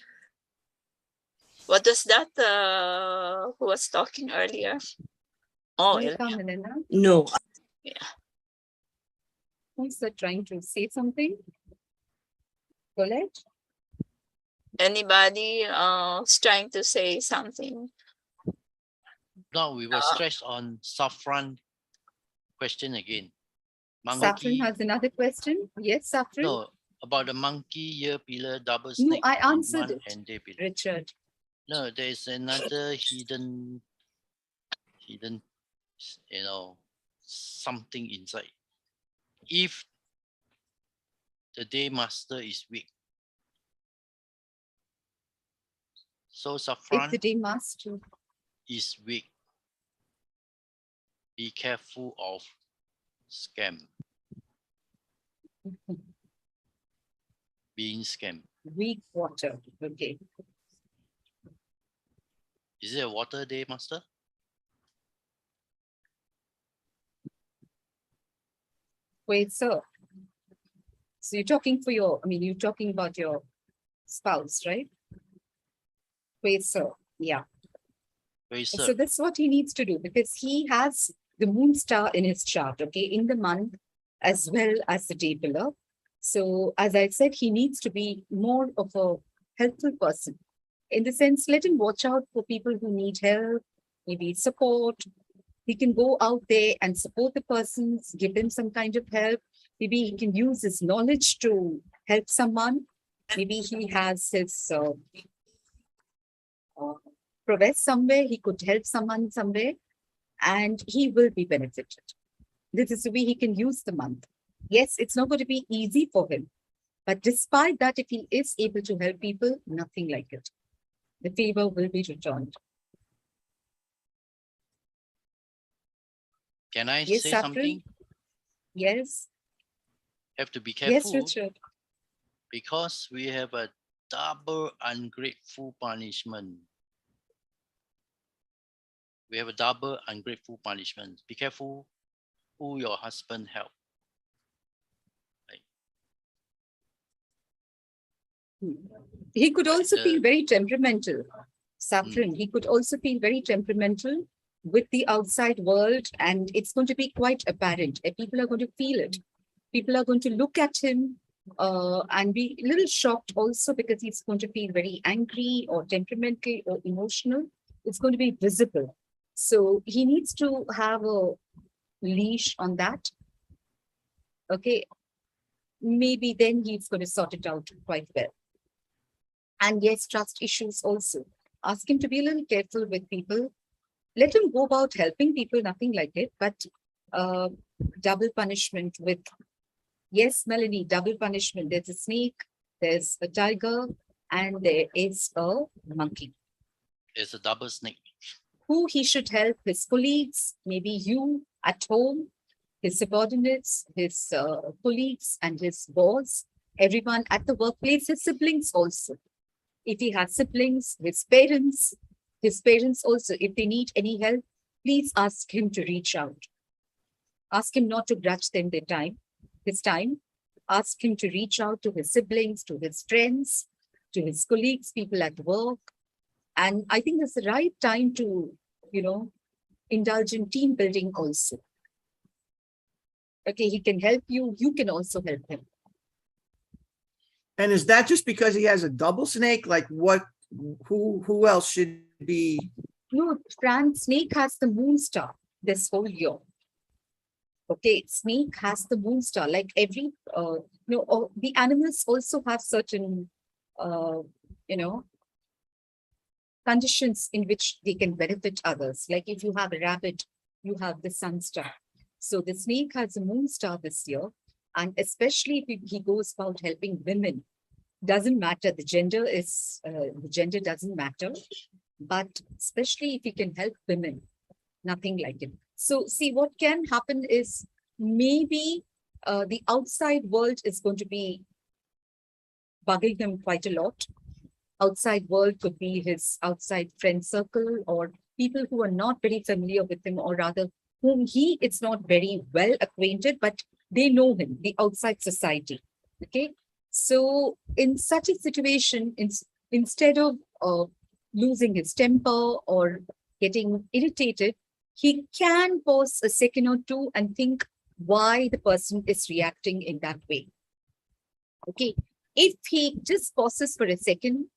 What is that? Who was talking earlier? Oh, Welcome, Elena. No, Who's trying to say something? Colette? anybody is trying to say something? No, we were stressed on saffron question again. Saffron Monkey. has another question. Yes, Saffron? No, about the monkey, ear peeler, double No, snake I in answered one it. and day peeler. Richard. No, there's another hidden, something inside. If the day master is weak, so If saffron the day master. is weak, be careful of scam, being scam. Weak water. Okay. Is it a water day master? Wait, sir. So you're talking for you're talking about your spouse, right? Wait, sir. Yeah. Very So that's what he needs to do, because he has the moon star in his chart, okay, in the month as well as the day below. So as I said, he needs to be more of a helpful person. In the sense, let him watch out for people who need help, maybe support. He can go out there and support the persons, give them some kind of help. Maybe he can use his knowledge to help someone. Maybe he has his prowess somewhere, he could help someone somewhere, and he will be benefited. This is the way he can use the month. Yes, it's not going to be easy for him, but despite that, if he is able to help people, nothing like it. The favor will be returned. Can I Yes, say Saffron? something? Yes. Have to be Yes, careful Richard. because we have a double ungrateful punishment. We have a double ungrateful punishment. Be careful who your husband help. Right? He could Like also feel the very temperamental. Saffron, he could also feel very temperamental with the outside world, and it's going to be quite apparent. People are going to feel it. People are going to look at him and be a little shocked also because he's going to feel very angry or temperamental or emotional. It's going to be visible. So he needs to have a leash on that. Okay. Maybe then he's going to sort it out quite well. And yes, trust issues also. Ask him to be a little careful with people. Let him go about helping people, nothing like it, but uh, double punishment with, yes, Melanie, double punishment. There's a snake, there's a tiger, and there is a monkey. it's a double snake. Who he should help, his colleagues, maybe you at home, his subordinates, his colleagues, and his boss, everyone at the workplace, his siblings also. If he has siblings, his parents also, if they need any help, please ask him to reach out. Ask him not to grudge them his time. Ask him to reach out to his siblings, to his friends, to his colleagues, people at work. And I think it's the right time to, indulge in team building also. Okay, he can help you. You can also help him. And is that just because he has a double snake? Like what, who else should be? No, Fran, snake has the moon star this whole year. Okay, snake has the moon star. Like every, the animals also have certain, uh, you know, conditions in which they can benefit others. Like if you have a rabbit, you have the sun star. So the snake has a moon star this year. And especially if he goes about helping women, doesn't matter. The gender doesn't matter. But especially if he can help women, nothing like it. So see, what can happen is maybe the outside world is going to be bugging him quite a lot. Outside world could be his outside friend circle or people who are not very familiar with him, or rather whom he is not very well acquainted, but they know him, the outside society. Okay. So in such a situation, instead of losing his temper or getting irritated, he can pause a second or two and think why the person is reacting in that way. Okay. If he just pauses for a second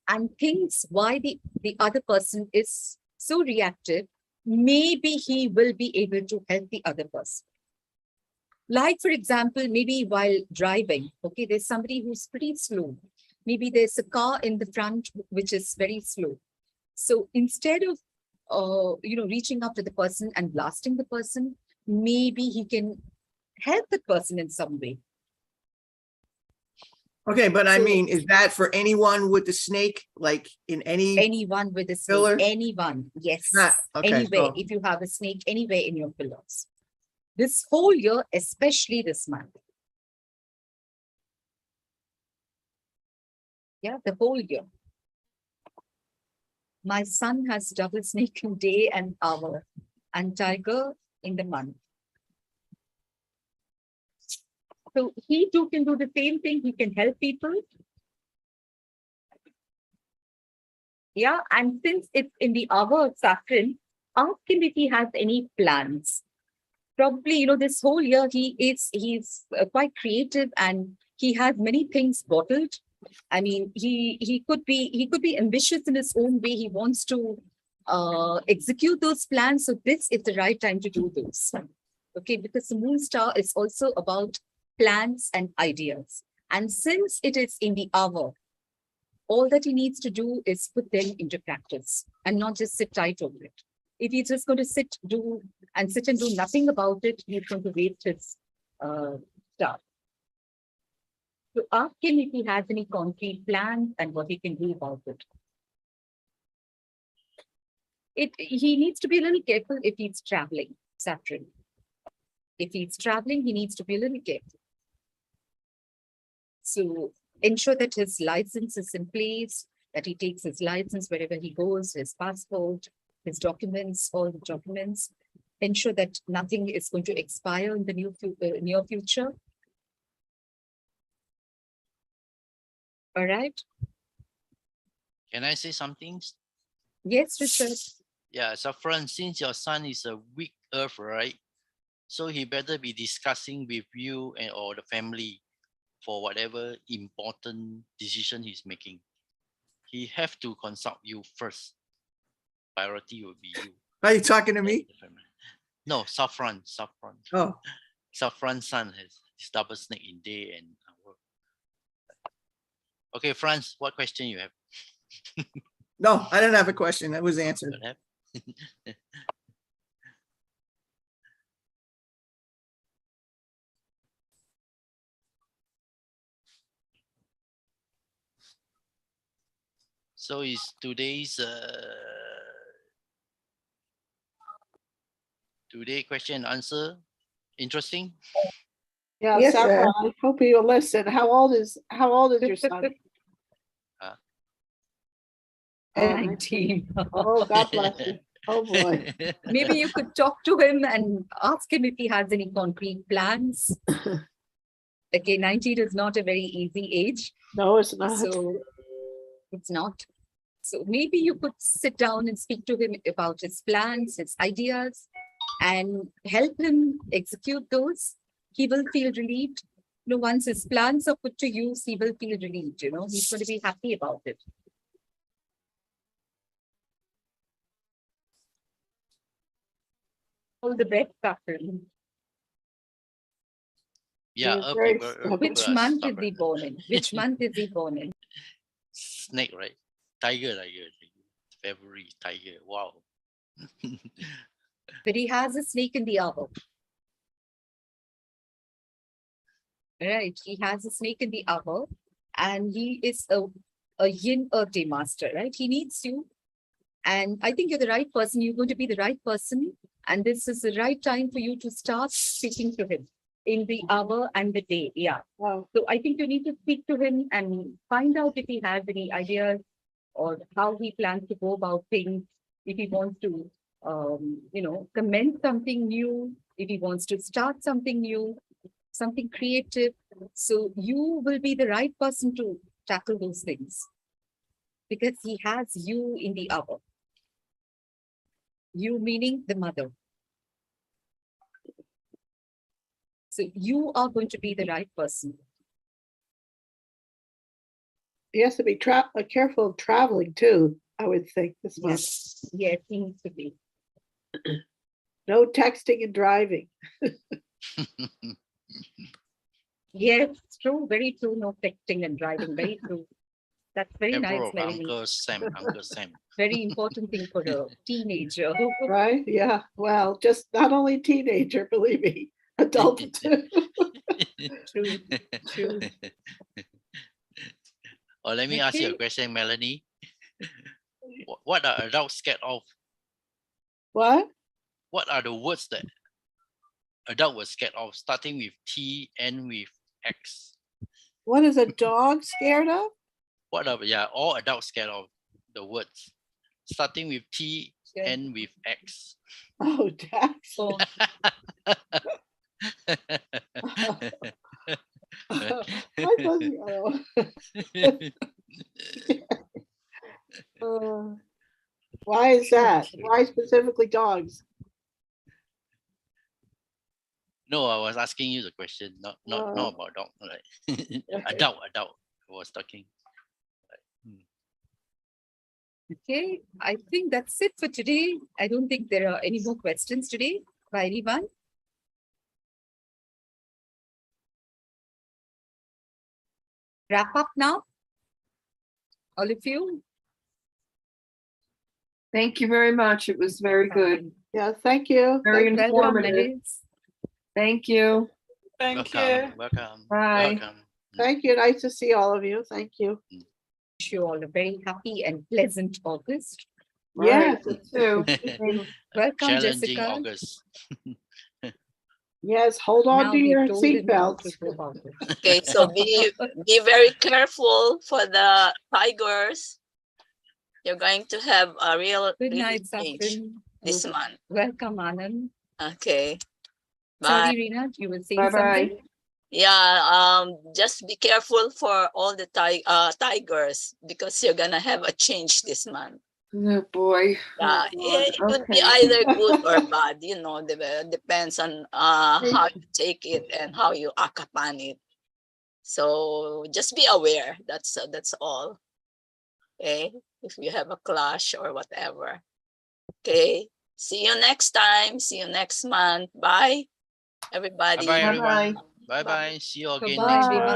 and thinks why the other person is so reactive, maybe he will be able to help the other person. Like, for example, maybe while driving, okay, there's somebody who's pretty slow. Maybe there's a car in the front which is very slow. So instead of, reaching up to the person and blasting the person, maybe he can help the person in some way. Okay, but I So- mean, is that for anyone with the snake, like in any, Anyone with a snake, Pillar? anyone, yes. Okay, Anywhere, so- if you have a snake anywhere in your pillows. This whole year, especially this month. Yeah, the whole year. My son has double snake in day and hour, and tiger in the month. So he too can do the same thing. He can help people. Yeah, and since it's in the hour of saffron, ask him if he has any plans. Probably, this whole year he's quite creative and he has many things bottled. I mean, he could be ambitious in his own way. He wants to execute those plans. So this is the right time to do those. Okay, because the moon star is also about plans and ideas. And since it is in the hour, all that he needs to do is put them into practice and not just sit tight over it. If he's just going to sit and do nothing about it, he's going to waste his stuff. So ask him if he has any concrete plans and what he can do about it. He needs to be a little careful if he's traveling, Saturn. If he's traveling, he needs to be a little careful. So ensure that his license is in place, that he takes his license wherever he goes, his passport, his documents, all the documents. Ensure that nothing is going to expire in the near future. All right. Can I say something? Yes, Richard. Yeah, Saffron, since your son is a weak earth, right? So he better be discussing with you and or the family for whatever important decision he's making. He have to consult you first. Priority will be you. Are you talking to me? The family. No, Saffron. Oh, Saffron's son has double snake in day and work. Okay, Franz, what question you have? no, I didn't have a question. That was answered. Don't have? So is today's today question and answer interesting? Yeah, Yes, Saffron, sir. I hope you listen. How old is your son? Oh, 19. oh, God bless you. Oh boy. Maybe you could talk to him and ask him if he has any concrete plans. Okay, 19 is not a very easy age. No, it's not. So it's not. So maybe you could sit down and speak to him about his plans, his ideas, and help him execute those. He will feel relieved. You know, once his plans are put to use, he will feel relieved. You know, he's going to be happy about it. All the best, Catherine. Yeah, He's very people, stubborn. Which are month is stubborn. he born in? Which month is he born in? Snake, right? Tiger. February, tiger. Wow. But he has a snake in the oven. Right. He has a snake in the oven, and he is a yin earth day master, right? He needs you. And I think you're the right person. You're going to be the right person. And this is the right time for you to start speaking to him in the hour and the day. Yeah. Wow. So I think you need to speak to him and find out if he has any ideas or how he plans to go about things. If he wants to, commence something new, if he wants to start something new, something creative. So you will be the right person to tackle those things because he has you in the hour. You meaning the mother. So you are going to be the right person. He has to be careful of traveling too, I would think, this month. Yes, he needs to be. No texting and driving. Yes, true, very true. No texting and driving, very true. That's very Emperor nice, of Melanie. Uncle Sam. Very important thing for a teenager. Right? Yeah. Well, just not only teenager, believe me, adult too. True, true. Or let me ask you a Okay. question, Melanie. What are adults scared of? What? What are the words that adult was scared of, starting with T, end with X? What is a dog scared of? What are, all adults scared of the words, starting with T, Yeah. end with X. Oh, Dax. So, I thought why is that? Why specifically dogs? No, I was asking you the question, not Oh. about dog. Like adult. I was talking. okay, I think that's it for today. I don't think there are any more questions today by anyone. Wrap up now, all of you. Thank you very much. It was very good. Yeah, thank you. Very Thank you. Welcome, informative. Melis. Thank you. Thank welcome, you. welcome, Bye. welcome. Thank you. Nice to see all of you. Thank you. Wish you all a very happy and pleasant August. Yes. Right, you too. Welcome, Challenging Jessica. August. Yes, hold on Now to we your told him how seatbelts. to go about it. Okay, so be very careful for the tigers. You're going to have a real Good really night, change Safin. this month. Welcome, Anand. Okay. Bye. Sorry, Reena, you were saying Bye-bye. something? Yeah, just be careful for all the tigers because you're gonna have a change this month. Oh, boy. Yeah, Oh, it God. could be Okay. either good or bad, depends on how you take it and how you act upon it. So just be aware. That's all. Okay, if you have a clash or whatever. Okay, see you next time. See you next month. Bye, everybody. Bye bye Bye-bye. everyone. Bye bye. See you again Goodbye, next Bima. month.